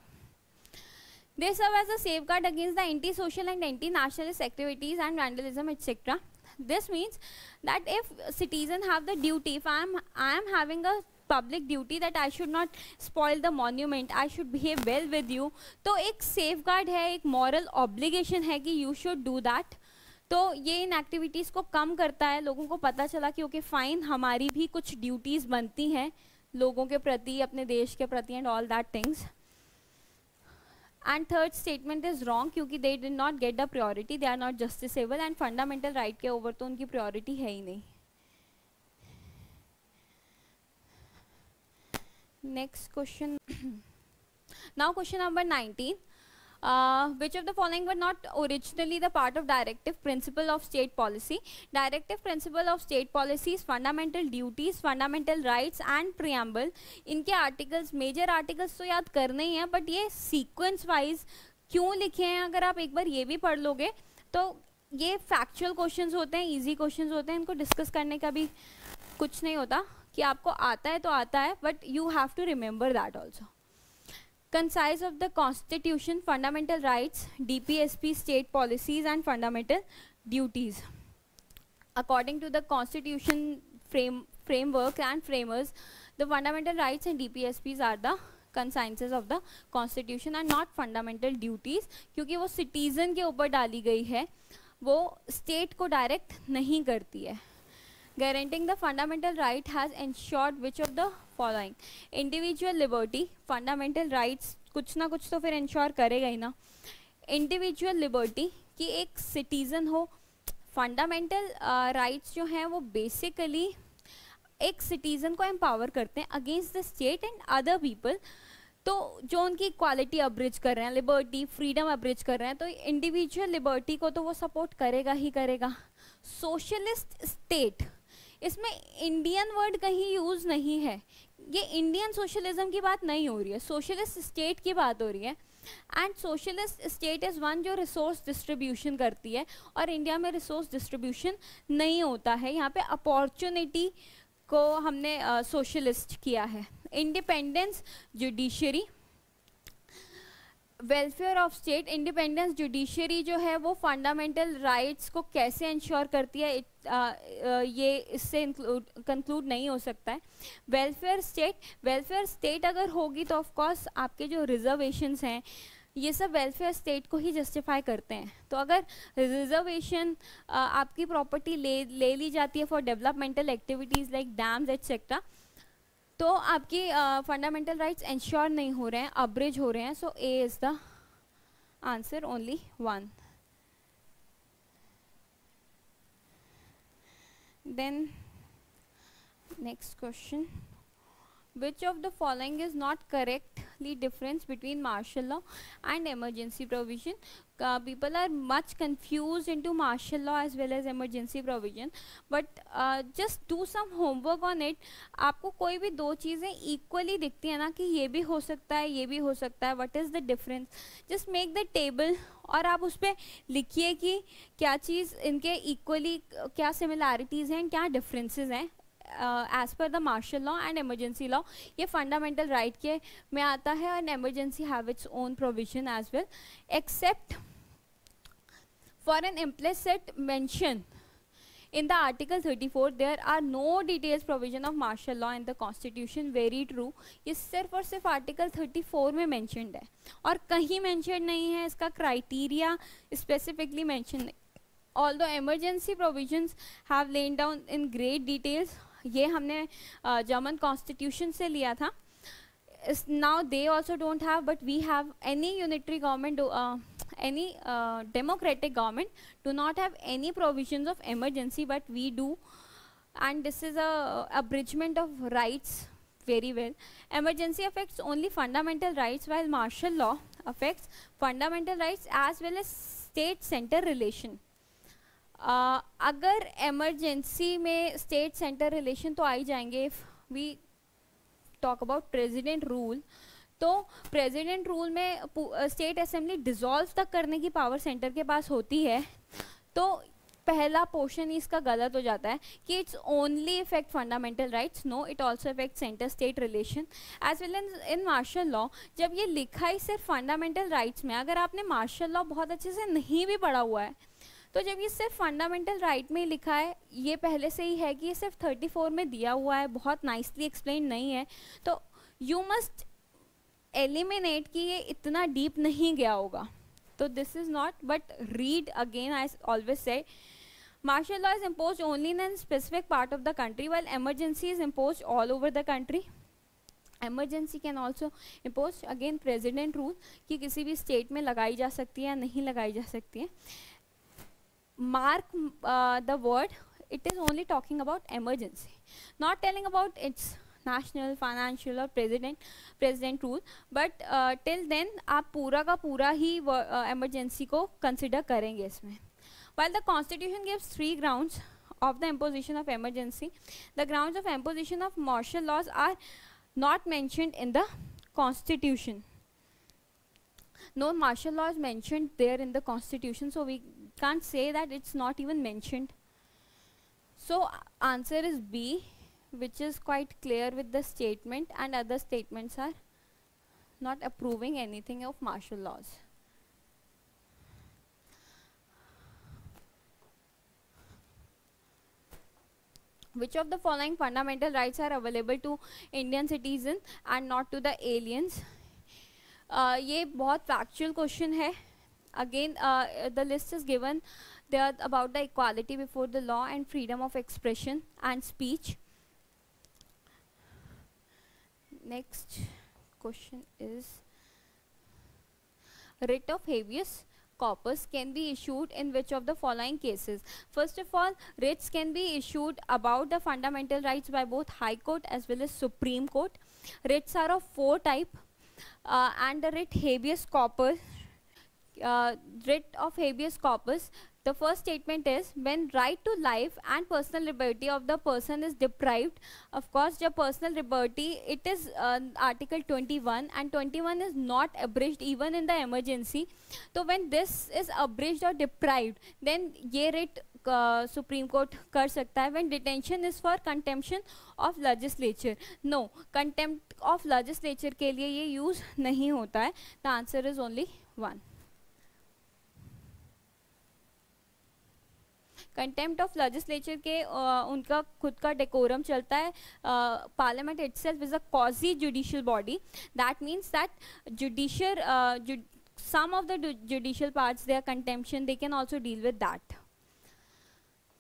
They serve as a safeguard against the anti-social and anti-nationalist activities and vandalism, etc. This means that if citizens have the duty, if I am having a public duty that I should not spoil the monument, I should behave well with you, तो एक safeguard है, एक moral obligation है कि you should do that. तो ये इन एक्टिविटीज़ को कम करता है. लोगों को पता चला कि ओके फाइन, हमारी भी कुछ ड्यूटीज़ बनती हैं लोगों के प्रति, अपने देश के प्रति, and all that things. And third statement is wrong, क्योंकि they did not get the priority, they are not justiciable, and fundamental right के ओवर तो उनकी प्रायोरिटी है ही नहीं. Next question. Now question number 19. Which of the following were not originally the part of directive principle of state policy? Directive principle of state policies, fundamental duties, fundamental rights and preamble. इनके आर्टिकल्स, मेजर आर्टिकल्स तो याद करने ही हैं, बट ये सीक्वेंस वाइज क्यों लिखे हैं अगर आप एक बार ये भी पढ़ लोगे तो ये फैक्चुअल क्वेश्चंस होते हैं, इजी क्वेश्चंस होते हैं, इनको डिस्कस करने का भी कुछ नहीं होता कि आपको आता है तो आता है, but you have to remember that also. Concise of the Constitution, fundamental rights, DPSP, state policies and fundamental duties. According to the Constitution framework and framers, the fundamental rights and DPSPs are the consciences of the Constitution and not fundamental duties, क्योंकि वो citizen के ऊपर डाली गई है, वो state को direct नहीं करती है. Guaranteeing the fundamental right has ensured which of the following? Individual liberty, fundamental rights कुछ ना कुछ तो फिर ensure करेगा ही ना. Individual liberty कि एक citizen हो. Fundamental rights जो हैं वो basically एक citizen को empower करते हैं against the state and other people. तो जो उनकी इक्वालिटी अब्रिज कर रहे हैं, लिबर्टी फ्रीडम अब्रिज कर रहे हैं, तो इंडिविजुअल लिबर्टी को तो वो सपोर्ट करेगा ही करेगा. सोशलिस्ट स्टेट, इसमें इंडियन वर्ड कहीं यूज नहीं है, ये इंडियन सोशलिज्म की बात नहीं हो रही है, सोशलिस्ट स्टेट की बात हो रही है. And socialist state is one जो रिसोर्स डिस्ट्रीब्यूशन करती है, और इंडिया में रिसोर्स डिस्ट्रीब्यूशन नहीं होता है. यहाँ पे अपॉर्चुनिटी को हमने सोशलिस्ट किया है. Independence judiciary, welfare of state. Independence judiciary जो है वो फंडामेंटल राइट्स को कैसे इंश्योर करती है, ये इससे कंक्लूड नहीं हो सकता है. वेलफेयर स्टेट, वेलफेयर स्टेट अगर होगी तो ऑफ कोर्स आपके जो रिजर्वेशंस हैं ये सब वेलफेयर स्टेट को ही जस्टिफाई करते हैं. तो अगर रिजर्वेशन आपकी प्रॉपर्टी ले ली जाती है for developmental activities like dams etcetera, तो आपकी फंडामेंटल राइट्स इंश्योर नहीं हो रहे हैं, अब्रिज हो रहे हैं. So A is the answer, only 1. Then next question. Which of the following is not correctly difference between martial law and emergency provision? People are much confused into martial law as well as emergency provision, but just do some homework on it. आपको कोई भी दो चीज़ें equally दिखती है ना कि ये भी हो सकता है ये भी हो सकता है, what is the difference? Just make the table और आप उस पर लिखिए कि क्या चीज़ इनके equally क्या similarities हैं, क्या differences हैं as per the martial law and emergency law. ये फंडामेंटल राइट के में आता है and emergency have its own provision as well, except for an implicit mention in the article 34 there are no details provision of martial law in the constitution. Very true. ये सिर्फ और सिर्फ आर्टिकल 34 में mentioned है और कहीं mentioned नहीं है, इसका criteria specifically mentioned नहीं. Although emergency provisions have laid down in great details, ये हमने जर्मन कॉन्स्टिट्यूशन से लिया था. Now they also don't have, but we have. Any unitary government, any democratic government do not have any provisions of emergency, but we do, and this is a abridgment of rights very well. Emergency affects only fundamental rights, while martial law affects fundamental rights as well as state-center relation. अगर इमरजेंसी में स्टेट सेंटर रिलेशन तो आ ही जाएंगे. If we talk about president rule, तो प्रेसिडेंट रूल में स्टेट असेंबली डिसॉल्व तक करने की पावर सेंटर के पास होती है. तो पहला पोर्शन इसका गलत हो जाता है कि it's only effect fundamental rights. No, it also effect centre state relation as well in martial law. जब ये लिखा ही सिर्फ फंडामेंटल राइट्स में, अगर आपने मार्शल लॉ बहुत अच्छे से नहीं भी पढ़ा हुआ है, तो जब ये सिर्फ फंडामेंटल राइट में लिखा है, ये पहले से ही है कि ये सिर्फ 34 में दिया हुआ है, बहुत नाइसली एक्सप्लेन नहीं है, तो यू मस्ट एलिमिनेट कि ये इतना डीप नहीं गया होगा. तो this is not, but read again. I always say martial law is imposed only in a specific part of the country, while emergency is imposed all over the country. Emergency can also impose again president rule कि किसी भी स्टेट में लगाई जा सकती है या नहीं लगाई जा सकती है. Mark the word, it is only talking about emergency, not telling about its national, financial or president rule, but till then आप पूरा का पूरा ही emergency को consider करेंगे इसमें. While the constitution gives 3 grounds of the imposition of emergency, the grounds of imposition of martial laws are not mentioned in the constitution. No martial law is mentioned there in the constitution, so we can't say that it's not even mentioned. So answer is B, which is quite clear with the statement, and other statements are not approving anything of martial laws. Which of the following fundamental rights are available to Indian citizens and not to the aliens? ये बहुत factual question है. Again, the list is given. They are about the equality before the law and freedom of expression and speech. Next question is, writ of habeas corpus can be issued in which of the following cases? First of all, writs can be issued about the fundamental rights by both High Court as well as Supreme Court. Writs are of 4 types, and the writ habeas corpus, writ of habeas corpus, the first statement is when right to life and personal liberty of the person is deprived. Of course, the personal liberty, it is article 21, and 21 is not abridged even in the emergency. So when this is abridged or deprived, then ये writ Supreme Court कर सकता है. When detention is for contempt of legislature, no, contempt of legislature के लिए ये use नहीं होता है. The answer is only 1. Contempt of legislature के उनका खुद का डेकोरम चलता है. Parliament itself is a quasi judicial body. That means that judicial some of the judicial parts, their contemption, they can also deal with that.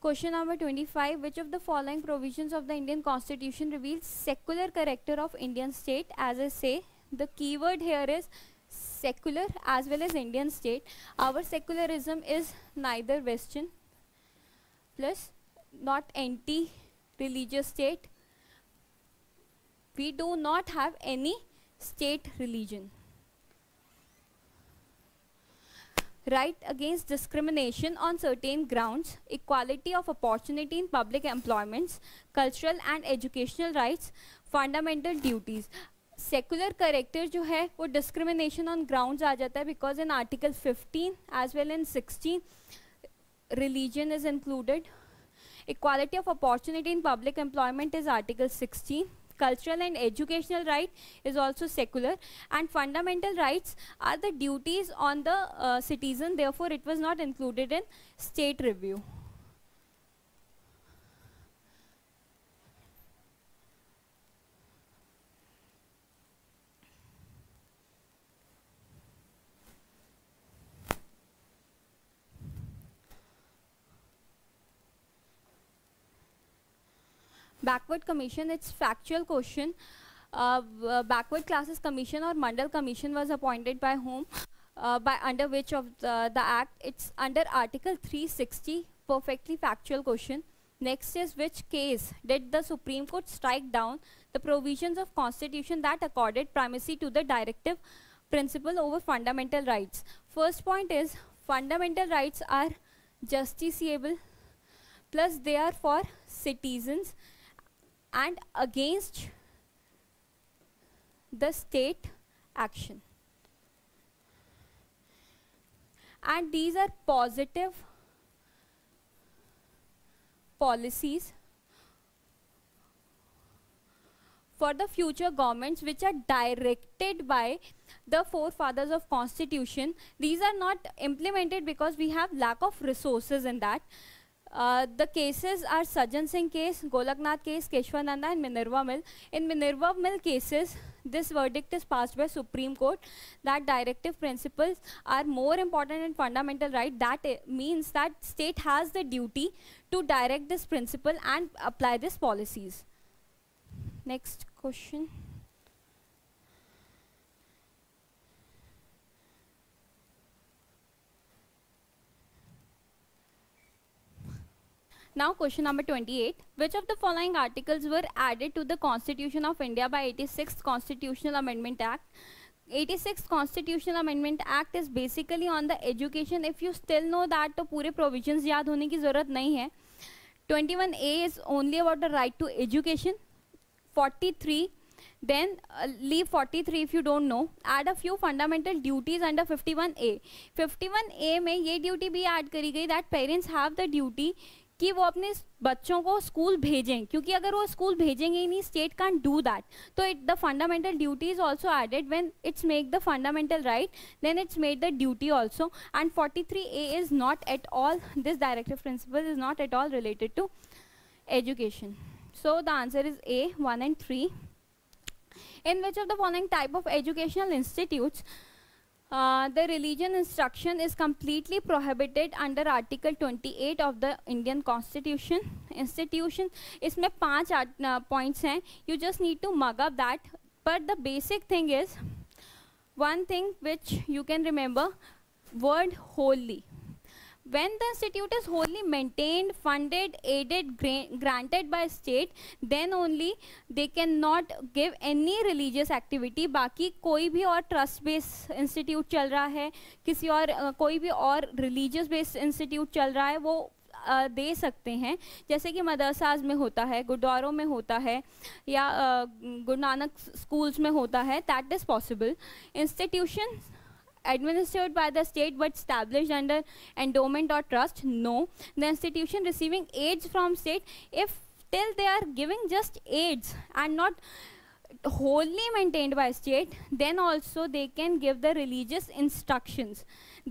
Question number 25, which of the following provisions of the Indian Constitution reveals secular character of Indian state? As I say, the keyword here is secular as well as Indian state. Our secularism is neither Western plus not anti-religious state. We do not have any state religion. Right against discrimination on certain grounds, equality of opportunity in public employments, cultural and educational rights, fundamental duties. Secular character जो है वो discrimination on grounds आ जाता है, because in article 15 as well in 16 religion is included. Equality of opportunity in public employment is article 16. Cultural and educational right is also secular, and fundamental rights are the duties on the citizen, therefore it was not included in state review. Backward commission, it's factual question. Backward classes commission or Mandal commission was appointed by whom? By under which of the act? It's under article 360. Perfectly factual question. Next is, which case did the Supreme Court strike down the provisions of constitution that accorded primacy to the directive principle over fundamental rights? First point is, fundamental rights are justiciable, plus they are for citizens and against the state action, and these are positive policies for the future governments which are directed by the forefathers of constitution. These are not implemented because we have lack of resources in that. The cases are Sajjan Singh case, Golaknath case, Keshwananda and Minerva Mill. In Minerva Mill cases, this verdict is passed by Supreme Court that directive principles are more important than fundamental right. That means that state has the duty to direct this principle and apply these policies. Next question. Now question number 28. Which of the following articles were added to the Constitution of India by 86th Constitutional Amendment Act? 86th Constitutional Amendment Act is basically on the education. If you still know that, तो पूरे provisions याद होने की ज़रूरत नहीं है. 21A is only about the right to education. 43, then leave 43 if you don't know. Add a few fundamental duties under 51A. 51A में ये duty भी add करी गई that parents have the duty कि वो अपने बच्चों को स्कूल भेजें, क्योंकि अगर वो स्कूल भेजेंगे ही नहीं, state can't do that. So the fundamental duty is also added. When it's make the fundamental right, then it's made the duty also. And 43A is not at all, this directive principle is not at all related to education. So the answer is A, 1 and 3. In which of the following type of educational institutes the religion instruction is completely prohibited under Article 28 of the Indian Constitution? Institution, इसमें 5 points हैं. You just need to mug up that. But the basic thing is, one thing which you can remember, word wholly. When the institute is wholly maintained, funded, aided, granted by state, then only they cannot give any religious activity. बाकी कोई भी और ट्रस्ट बेस्ड इंस्टीट्यूट चल रहा है, किसी और कोई भी और रिलीजियस बेस्ड इंस्टीट्यूट चल रहा है, वो दे सकते हैं. जैसे कि मदरसाज में होता है, गुरुद्वारों में होता है, या गुरु नानक स्कूल्स में होता है. That is possible. Institution administered by the state but established under endowment or trust, no. The institution receiving aids from state, if till they are giving just aids and not wholly maintained by state, then also they can give the religious instructions.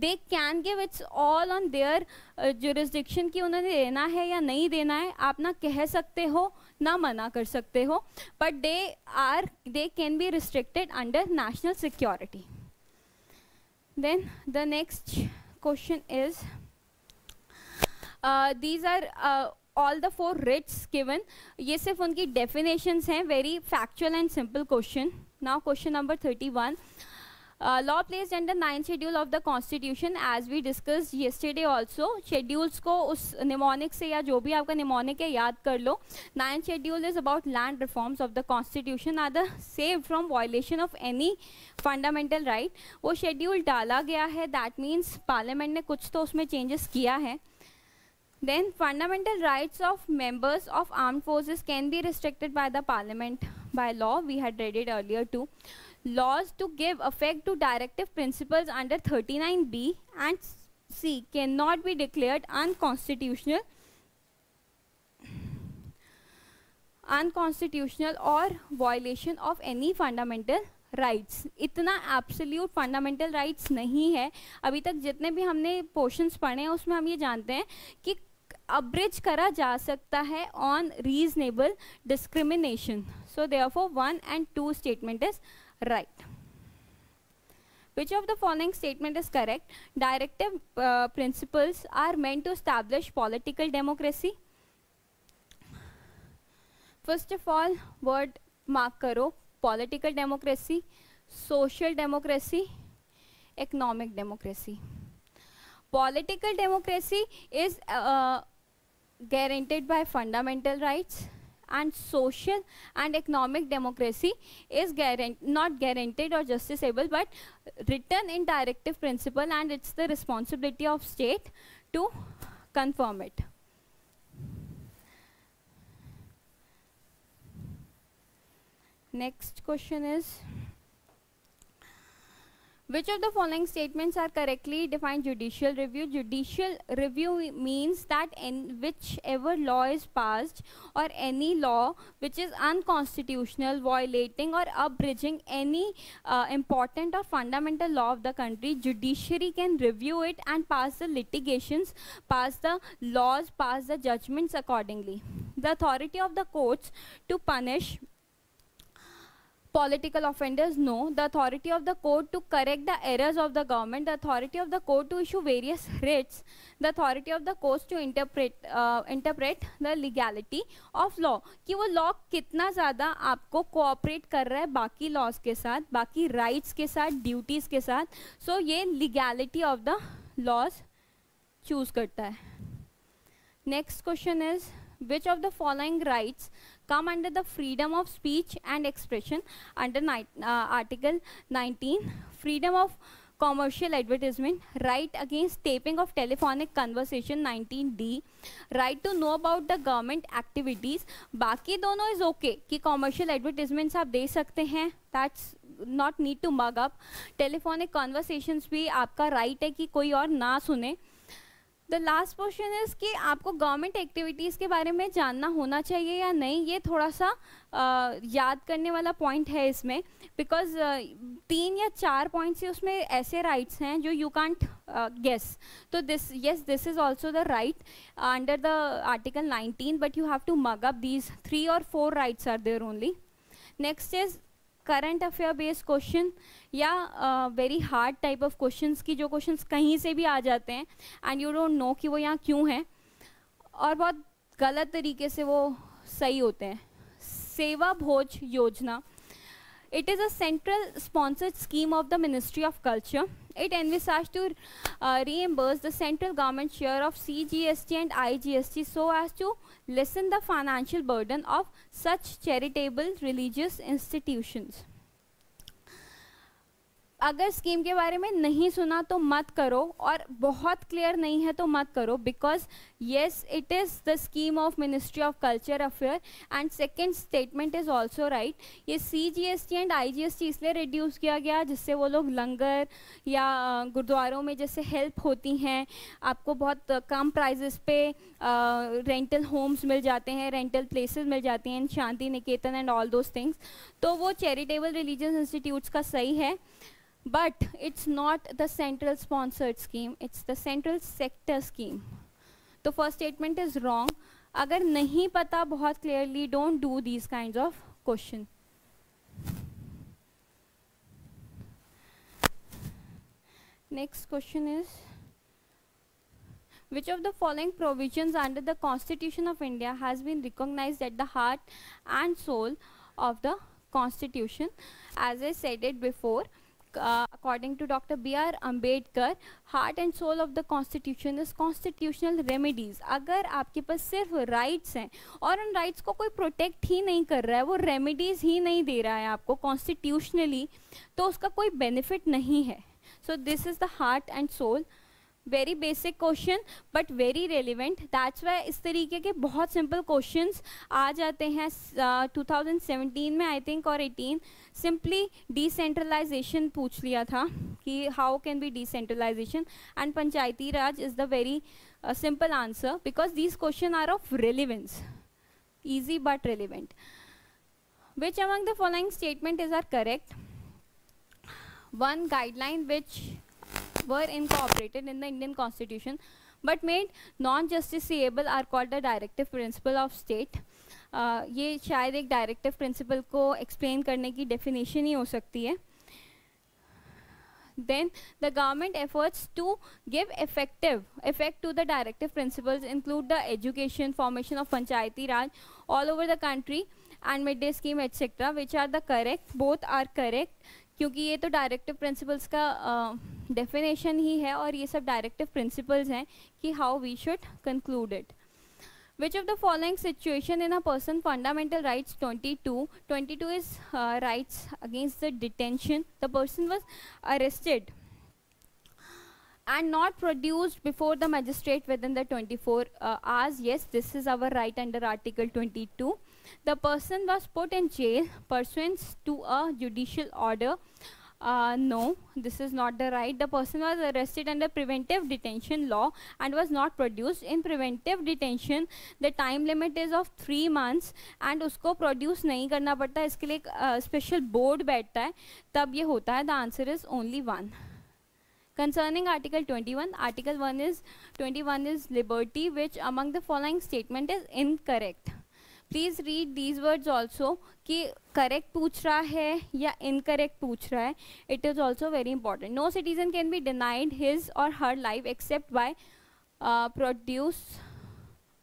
They can give, it's all on their jurisdiction कि उन्होंने देना है या नहीं देना है. आप ना कह सकते हो ना मना कर सकते हो, but they can be restricted under national security. Then the next question is, these are all the 4 writs given. ये सिर्फ उनकी definitions हैं. Very factual and simple question. Now question number 31. Law placed under 9th schedule of the Constitution, as we discussed yesterday also. Schedules को उस mnemonic से या जो भी आपका mnemonic है याद कर लो. 9th schedule is about land reforms of the Constitution are the saved from violation of any fundamental right. वो schedule डाला गया है, that means Parliament ने कुछ तो उसमें changes किया है. Then fundamental rights of members of armed forces can be restricted by the Parliament by law. We had read it earlier too. Laws to give effect to directive principles under 39B and C cannot be declared unconstitutional or violation of any fundamental rights. इतना absolute fundamental rights नहीं है. अभी तक जितने भी हमने portions पढ़े हैं उसमें हम ये जानते हैं कि abridge करा जा सकता है on reasonable discrimination. So therefore 1 and 2 statement is right. Which of the following statement is correct? Directive principles are meant to establish political democracy. First of all, word mark करो. Political democracy, social democracy, economic democracy. Political democracy is guaranteed by fundamental rights, and social and economic democracy is not guaranteed or justiciable but written in directive principle, and it's the responsibility of state to confirm it. Next question is, which of the following statements are correctly defined judicial review? Judicial review means that whichever law is passed or any law which is unconstitutional, violating or abridging any important or fundamental law of the country, judiciary can review it and pass the litigations, pass the laws, pass the judgments accordingly. The authority of the courts to punish political offenders, no. The authority of the court to correct the errors of the government, the authority of the court to issue various writs, the authority of the courts to interpret the legality of law, कि वो law कितना ज़्यादा आपको cooperate कर रहा है बाकी laws के साथ, बाकी rights के साथ, duties के साथ. So ये legality of the laws choose करता है. Next question is, which of the following rights come under the freedom of speech and expression under Article 19? Freedom of commercial advertisement, right against taping of telephonic conversation 19D, right to know about the government activities. बाकी दोनों is okay कि commercial advertisements आप दे सकते हैं, that's not need to mug up. Telephonic conversations भी आपका right है कि कोई और ना सुने. द लास्ट क्वेश्चन इज कि आपको गवर्नमेंट एक्टिविटीज़ के बारे में जानना होना चाहिए या नहीं, ये थोड़ा सा याद करने वाला पॉइंट है इसमें, बिकॉज 3 या 4 पॉइंट्स ही उसमें ऐसे राइट्स हैं जो यू कांट गेस. तो this is also the right under the article 19, but you have to mug up these 3 or 4 rights are there only. Next is current affair based question या very hard type of questions की जो क्वेश्चंस कहीं से भी आ जाते हैं एंड यू डोंट नो कि वो यहाँ क्यों हैं और बहुत गलत तरीके से वो सही होते हैं. सेवा भोज योजना, it is a central sponsored scheme of the Ministry of Culture. It envisages to reimburse the central government share of CGST and IGST so as to lessen the financial burden of such charitable religious institutions. अगर स्कीम के बारे में नहीं सुना तो मत करो, और बहुत क्लियर नहीं है तो मत करो, because yes it is the scheme of ministry of culture affair and second statement is also right. ये CGST एंड IGST इसलिए रिड्यूस किया गया जिससे वो लोग लंगर या गुरुद्वारों में जैसे हेल्प होती हैं, आपको बहुत कम प्राइजेस पे रेंटल होम्स मिल जाते हैं, रेंटल प्लेसेस मिल जाती हैं, Shanti Niketan and all those things. तो वो चैरिटेबल रिलीजियस इंस्टीट्यूट्स का सही है, but it's not the central sponsored scheme, it's the central sector scheme. तो first statement is wrong. अगर नहीं पता बहुत clearly, don't do these kinds of question. Next question is, which of the following provisions under the Constitution of India has been recognized at the heart and soul of the Constitution? As I said it before, according to Dr. B.R. Ambedkar, heart and soul of the constitution is constitutional remedies. अगर आपके पास सिर्फ राइट्स हैं और उन राइट्स को कोई प्रोटेक्ट ही नहीं कर रहा है, वो रेमेडीज ही नहीं दे रहा है आपको कॉन्स्टिट्यूशनली, तो उसका कोई बेनिफिट नहीं है. So this is the heart and soul. Very basic question but very relevant. That's why इस तरीके के बहुत सिंपल क्वेश्चंस आ जाते हैं 2017 में आई थिंक और 18. सिंपली डिसेंट्रलाइजेशन पूछ लिया था कि how can be decentralisation, and Panchayati Raj is the very simple answer because these question are of relevance, easy but relevant. Which among the following statement is are correct? One guideline which were incorporated in the Indian Constitution but made non-justiciable are called the directive principle of state. ये शायद एक डायरेक्टिव प्रिंसिपल को एक्सप्लेन करने की डेफिनेशन ही हो सकती है. Then the government efforts to give effect to the directive principles include the education, formation of Panchayati Raj all over the country and midday scheme etc. which are the correct, both are correct क्योंकि ये तो डायरेक्टिव प्रिंसिपल्स का डेफिनेशन ही है और ये सब डायरेक्टिव प्रिंसिपल्स हैं कि how we should conclude it. Which of the following situation in a person fundamental rights 22 is rights against the detention. The person was arrested and not produced before the magistrate within the 24 hours. Yes, this is our right under Article 22. The person was put in jail pursuant to a judicial order. No, this is not the right. The person was arrested under preventive detention law and was not produced. In preventive detention the time limit is of 3 months and उसको produce नहीं करना पड़ता, इसके लिए special board बैठता है, तब ये होता है. The answer is only 1. Concerning Article 21, Article 21 is liberty, which among the following statement is incorrect. Please read these words also कि करेक्ट पूछ रहा है या इनकरेक्ट पूछ रहा है. It is also very important. No citizen can be denied his or her life except by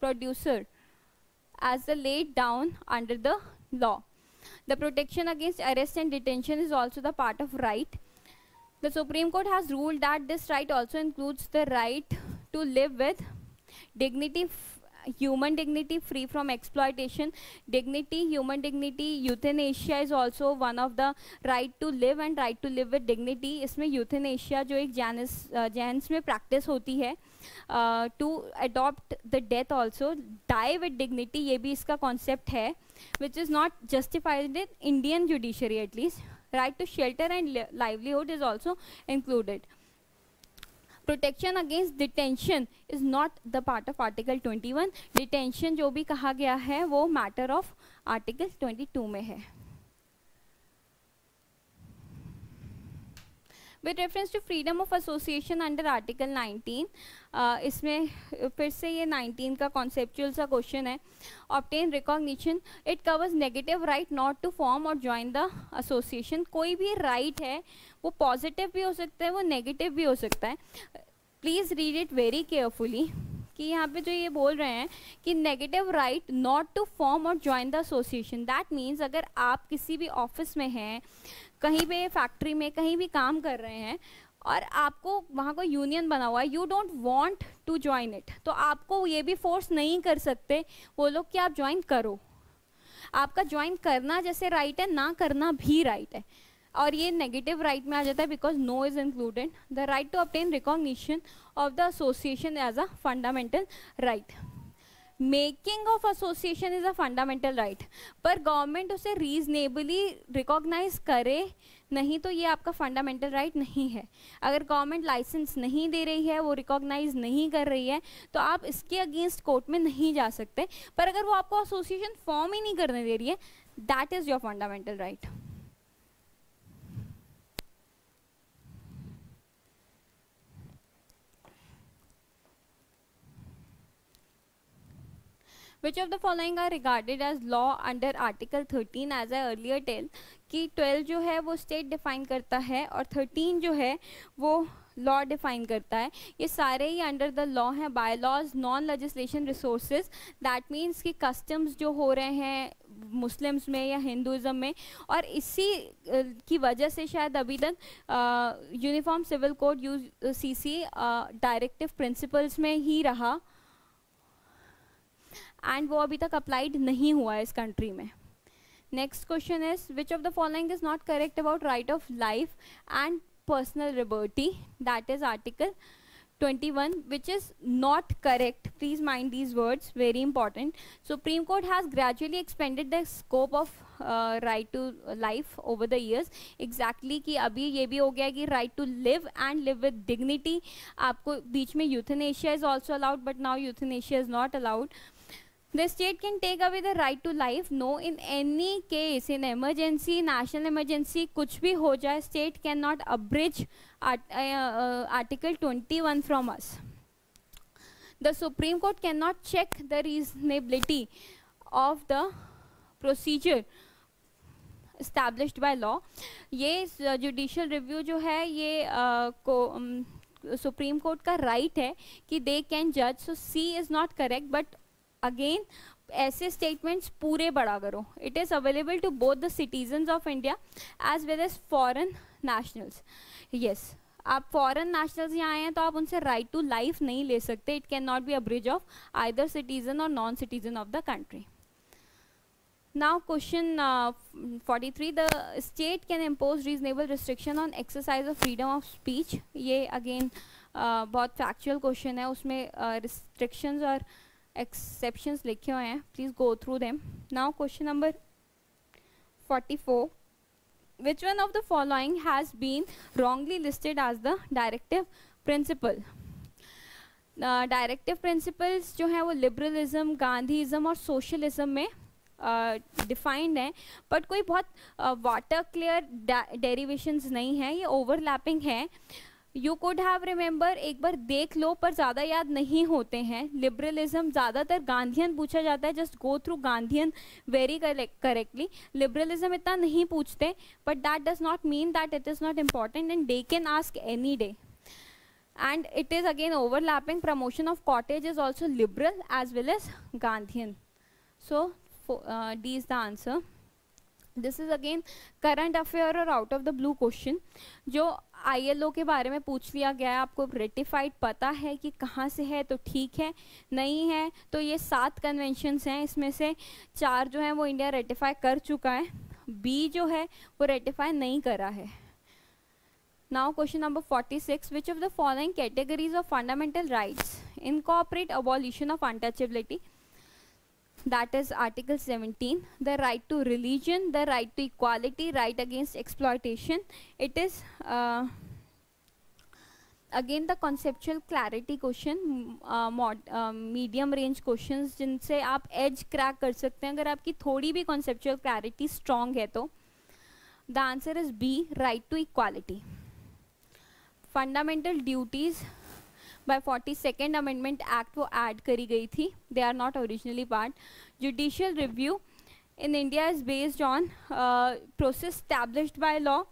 producer as the laid down under the law. The protection against arrest and detention is also the part of right. The Supreme Court has ruled that this right also includes the right to live with dignity human dignity free from exploitation. Dignity, human dignity. Euthanasia is also one of the right to live and right to live with dignity. इसमें euthanasia जो एक जैन्स में practice होती है, to adopt the death also, die with dignity, ये भी इसका concept है, which is not justified in Indian judiciary at least. Right to shelter and livelihood is also included. Protection against detention is not the part of Article 21. Detention जो भी कहा गया है वो matter of Article 22 में है. With reference to freedom of association under Article 19, इसमें फिर से ये 19 का conceptual सा question है. Obtain recognition, it covers negative right not to form or join the association. कोई भी right है वो positive भी हो सकता है, वो negative भी हो सकता है. Please read it very carefully. कि यहाँ पे जो ये बोल रहे हैं कि negative right not to form or join the association, that means अगर आप किसी भी ऑफिस में हैं, कहीं पे फैक्ट्री में कहीं भी काम कर रहे हैं और आपको वहाँ कोई यूनियन बना हुआ है, you don't want to join it, तो आपको ये भी फोर्स नहीं कर सकते वो लोग कि आप ज्वाइन करो. आपका ज्वाइन करना जैसे राइट है, ना करना भी राइट है, और ये नेगेटिव राइट में आ जाता है because no is included. The right to obtain recognition of the association as a fundamental right. Making of association is a fundamental right, पर गवर्नमेंट उसे रीजनेबली रिकॉग्नाइज करे नहीं तो ये आपका फंडामेंटल राइट नहीं है. अगर गवर्नमेंट लाइसेंस नहीं दे रही है, वो रिकॉग्नाइज नहीं कर रही है, तो आप इसके अगेंस्ट कोर्ट में नहीं जा सकते. पर अगर वो आपको एसोसिएशन फॉर्म ही नहीं करने दे रही है, that is your fundamental right. Which of the following are regarded as law under Article 13? As I earlier tell कि 12 जो है वो स्टेट डिफाइन करता है और 13 जो है वो लॉ डिफाइन करता है. ये सारे ही अंडर द लॉ हैं. Bylaws, non legislation resources, that means कि कस्टम्स जो हो रहे हैं मुस्लिम्स में या हिंदुज़म में, और इसी की वजह से शायद अभी तक uniform civil code UCC directive principles में ही रहा एंड वो अभी तक अप्लाइड नहीं हुआ है इस कंट्री में. Next question is which of the following is not correct about right of life and personal liberty, that is article 21, which is not correct. Please mind these words, very important. Supreme Court has gradually expanded the scope of right to life over the years. Exactly कि अभी ये भी हो गया कि right to live and live with dignity. आपको बीच में euthanasia is also allowed, but now euthanasia is not allowed. The state can take away the right to life. No, in any case, in emergency, national emergency, कुछ भी हो जाए, state cannot abridge Article 21 from us. The Supreme Court cannot check the reasonability of the procedure established by law. ये judicial review जो है ये Supreme Court का right है कि they can judge. So C is not correct, but again ऐसे स्टेटमेंट्स पूरे बड़ा करो. It is available to both the citizens of India as well as foreign nationals. Yes, आप फॉरेन नेशनल्स यहाँ आए हैं तो आप उनसे राइट टू लाइफ नहीं ले सकते. It can not be a bridge of either citizen और non citizen of the country. Now question 43, the state can impose reasonable restriction on exercise of freedom of speech. ये अगेन बहुत फैक्चुअल क्वेश्चन है, उसमें रिस्ट्रिक्शंस और exceptions लिखे हुए हैं. Please go through them. Now question number 44, which one of the following has been wrongly listed as the directive principle? Directive principles जो हैं वो लिबरलिज्म, गांधीज़म और सोशलिज्म में डिफाइंड है, बट कोई बहुत वाटर क्लियर डेरिवेशंस नहीं है, ये ओवरलैपिंग है. यू कुड हैव रिमेंबर, एक बार देख लो पर ज़्यादा याद नहीं होते हैं. लिबरलिज्म ज़्यादातर गांधीयन पूछा जाता है, just go through Gandhian very correctly. Liberalism इतना नहीं पूछते, but that does not mean that it is not important and they can ask any day. And it is again overlapping. Promotion of cottage is also liberal as well as Gandhian. So D is the answer. This is again current affair or out of the blue question जो ILO के बारे में पूछ लिया गया है. आपको रेटिफाइड पता है कि कहाँ से है तो ठीक है, नहीं है तो ये 7 कन्वेंशंस हैं, इसमें से 4 जो हैं वो इंडिया रेटिफाई कर चुका है, B जो है वो रेटिफाई नहीं करा है. Now question number 46, which of the following categories of fundamental rights incorporate abolition of untouchability? That is Article 17, the right to religion, the right to equality, right against exploitation. It is again the conceptual clarity question, medium range questions जिनसे आप edge crack कर सकते हैं अगर आपकी थोड़ी भी conceptual clarity strong है तो. The answer is B, right to equality. Fundamental duties by 42nd amendment act वो ऐड करी गई थी, they are not originally part. Judicial review in India is based on process established by law,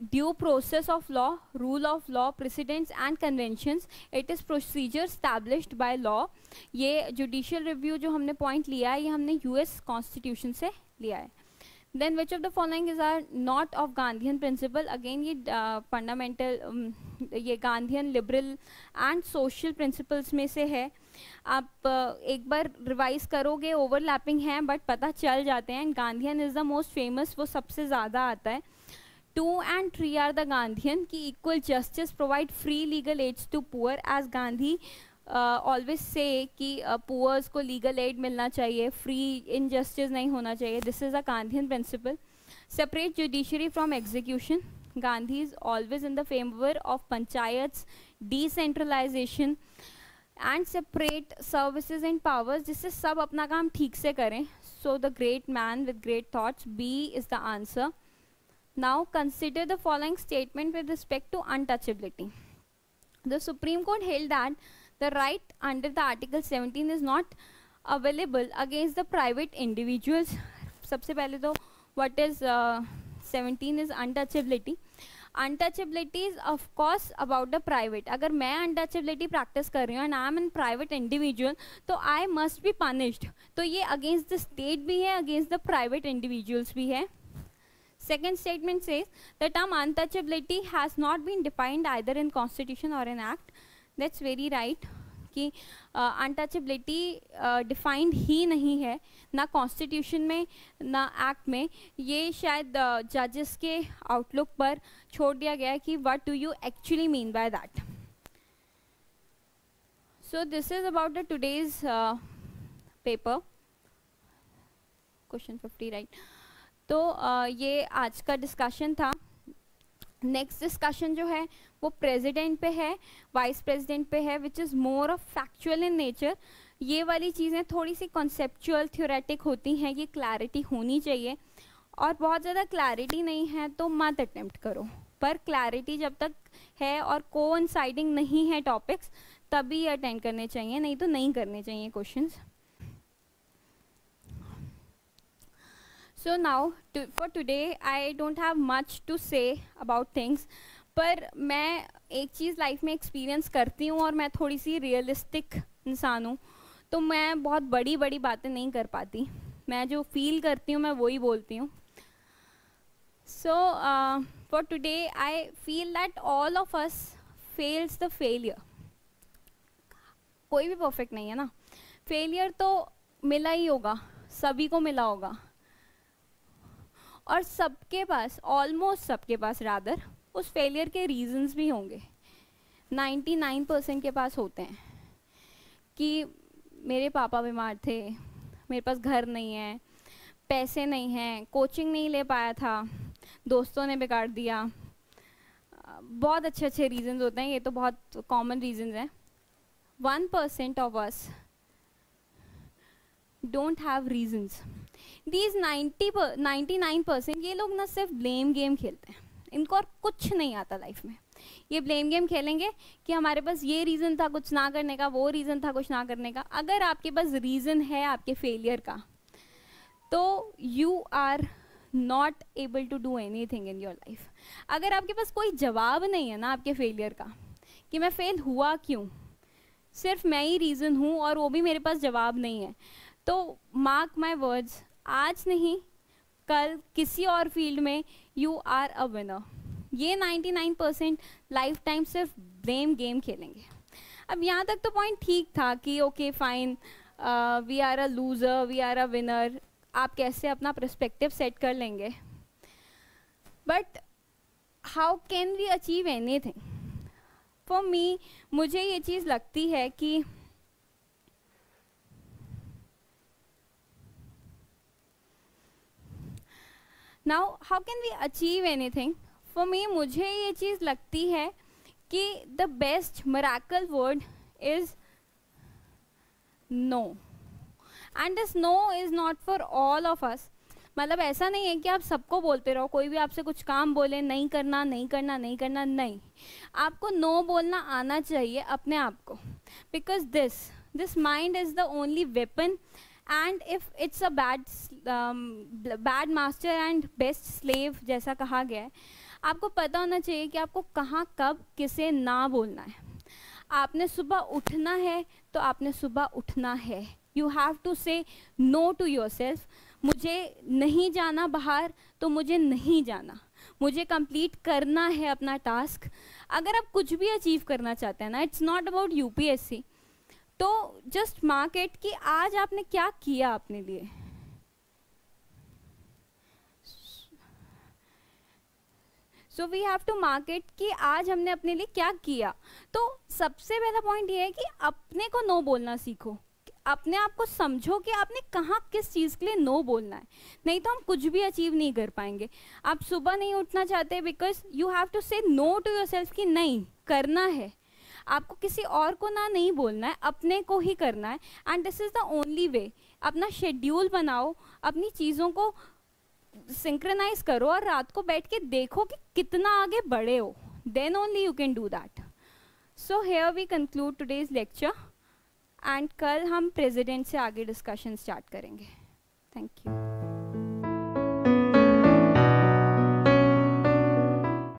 due process of law, rule of law, precedents and conventions. It is procedure established by law. ये जुडिशियल रिव्यू जो हमने पॉइंट लिया है ये हमने US कॉन्स्टिट्यूशन से लिया है. Then which of the following is are not of Gandhian principle? Again ये fundamental ये Gandhian liberal and social principles में से है. आप एक बार रिवाइज करोगे, ओवरलैपिंग है बट पता चल जाते हैं. Gandhian is the most famous, वो सबसे ज़्यादा आता है. 2 and 3 are the Gandhian कि equal justice, provide free legal aids to poor, as Gandhi always say कि पुअर्स को लीगल एड मिलना चाहिए, फ्री इनजस्टिस नहीं होना चाहिए. This is a Gandhian principle. Separate judiciary from execution. Gandhi is always in the favour of panchayats, decentralisation and separate services and powers, जिससे सब अपना काम ठीक से करें. So the great man with great thoughts, B is the answer. Now consider the following statement with respect to untouchability. The Supreme Court held that the right under the Article 17 is not available against the private individuals. सबसे पहले तो what is 17 is untouchability. Untouchability is of course about the private. अगर मैं untouchability practice कर रही हूँ and I am in private individual तो I must be punished. तो ये against the state भी है, against the private individuals भी है. Second statement says the term untouchability has not been defined either in constitution or in act. That's very right कि अनटचेबिलिटी डिफाइंड ही नहीं है, ना कॉन्स्टिट्यूशन में ना एक्ट में. ये शायद जजेस के आउटलुक पर छोड़ दिया गया है कि what do you actually mean by that. So this is about the today's paper. Question 50 right. तो ये आज का डिस्कशन था. नेक्स्ट डिस्कशन जो है वो प्रेसिडेंट पे है, वाइस प्रेसिडेंट पे है, which is more of factual in nature. ये वाली चीज़ें थोड़ी सी कॉन्सेप्चुअल थ्योरेटिक होती हैं कि क्लैरिटी होनी चाहिए, और बहुत ज़्यादा क्लैरिटी नहीं है तो मत अटेम्प्ट करो. पर क्लैरिटी जब तक है और कोइंसाइडिंग नहीं है टॉपिक्स तभी अटेंड करने चाहिए, नहीं तो नहीं करने चाहिए questions. So now for today I don't have much to say about things. पर मैं एक चीज़ लाइफ में एक्सपीरियंस करती हूँ और मैं थोड़ी सी रियलिस्टिक इंसान हूँ, तो मैं बहुत बड़ी बड़ी बातें नहीं कर पाती. मैं जो फील करती हूँ मैं वही बोलती हूँ. So for today I feel that all of us fails the failure. कोई भी परफेक्ट नहीं है ना. फेलियर तो मिला ही होगा, सभी को मिला होगा, और सबके पास, ऑलमोस्ट सबके पास रादर, उस फेलियर के रीजंस भी होंगे. 99% के पास होते हैं कि मेरे पापा बीमार थे, मेरे पास घर नहीं है, पैसे नहीं हैं, कोचिंग नहीं ले पाया था, दोस्तों ने बिगाड़ दिया. बहुत अच्छे अच्छे रीजंस होते हैं, ये तो बहुत कॉमन रीजंस हैं. 1% of us don't have reasons. These 99% ये लोग ना सिर्फ ब्लेम गेम खेलते हैं, इनको और कुछ नहीं आता लाइफ में. ये ब्लेम गेम खेलेंगे कि हमारे पास ये रीज़न था कुछ ना करने का, वो रीज़न था कुछ ना करने का. अगर आपके पास रीज़न है आपके फेलियर का तो you are not able to do anything in your life. अगर आपके पास कोई जवाब नहीं है ना आपके फेलियर का कि मैं फेल हुआ क्यों, सिर्फ मैं ही रीज़न हूँ और वो भी मेरे पास जवाब नहीं है, तो मार्क माई वर्ड्स, आज नहीं कल किसी और फील्ड में यू आर अ विनर। ये 99% लाइफ टाइम सिर्फ ब्लेम गेम खेलेंगे। अब यहाँ तक तो पॉइंट ठीक था कि okay fine, we are a loser, we are a winner, आप कैसे अपना पर्सपेक्टिव सेट कर लेंगे, but how can we achieve anything? For me, मुझे ये चीज़ लगती है कि now how can we achieve anything? For me, मुझे ये चीज़ लगती है कि the best miracle word is no, and this no is not for all of us. मतलब ऐसा नहीं है कि आप सबको बोलते रहो, कोई भी आपसे कुछ काम बोले नहीं करना नहीं करना नहीं करना, नहीं, आपको नो बोलना आना चाहिए अपने आप को, because this mind is the only weapon, and if it's a bad master and best slave जैसा कहा गया है, आपको पता होना चाहिए कि आपको कहाँ कब किसे ना बोलना है। आपने सुबह उठना है तो आपने सुबह उठना है, यू हैव टू से नो टू योर सेल्फ। मुझे नहीं जाना बाहर तो मुझे नहीं जाना, मुझे कंप्लीट करना है अपना टास्क। अगर आप कुछ भी अचीव करना चाहते हैं ना, इट्स नॉट अबाउट यूपीएससी, तो जस्ट मार्केट कि आज आपने क्या किया अपने लिए। So we have to market कि आज हमने अपने लिए क्या किया। तो सबसे पहला पॉइंट ये है कि अपने को नो बोलना सीखो, अपने आप को समझो कि आपने कहाँ किस चीज़ के लिए नो बोलना है, नहीं तो हम कुछ भी अचीव नहीं कर पाएंगे। आप सुबह नहीं उठना चाहते बिकॉज यू हैव टू से नो टू योर सेल्फ कि नहीं करना है, आपको किसी और को ना नहीं बोलना है, अपने को ही करना है, and this is the only way. अपना शेड्यूल बनाओ, अपनी चीज़ों को सिंक्रोनाइज करो और रात को बैठ के देखो कि कितना आगे बढ़े हो, then only you can do that. So here we conclude today's lecture, and कल हम प्रेसिडेंट से आगे डिस्कशन स्टार्ट करेंगे। Thank you.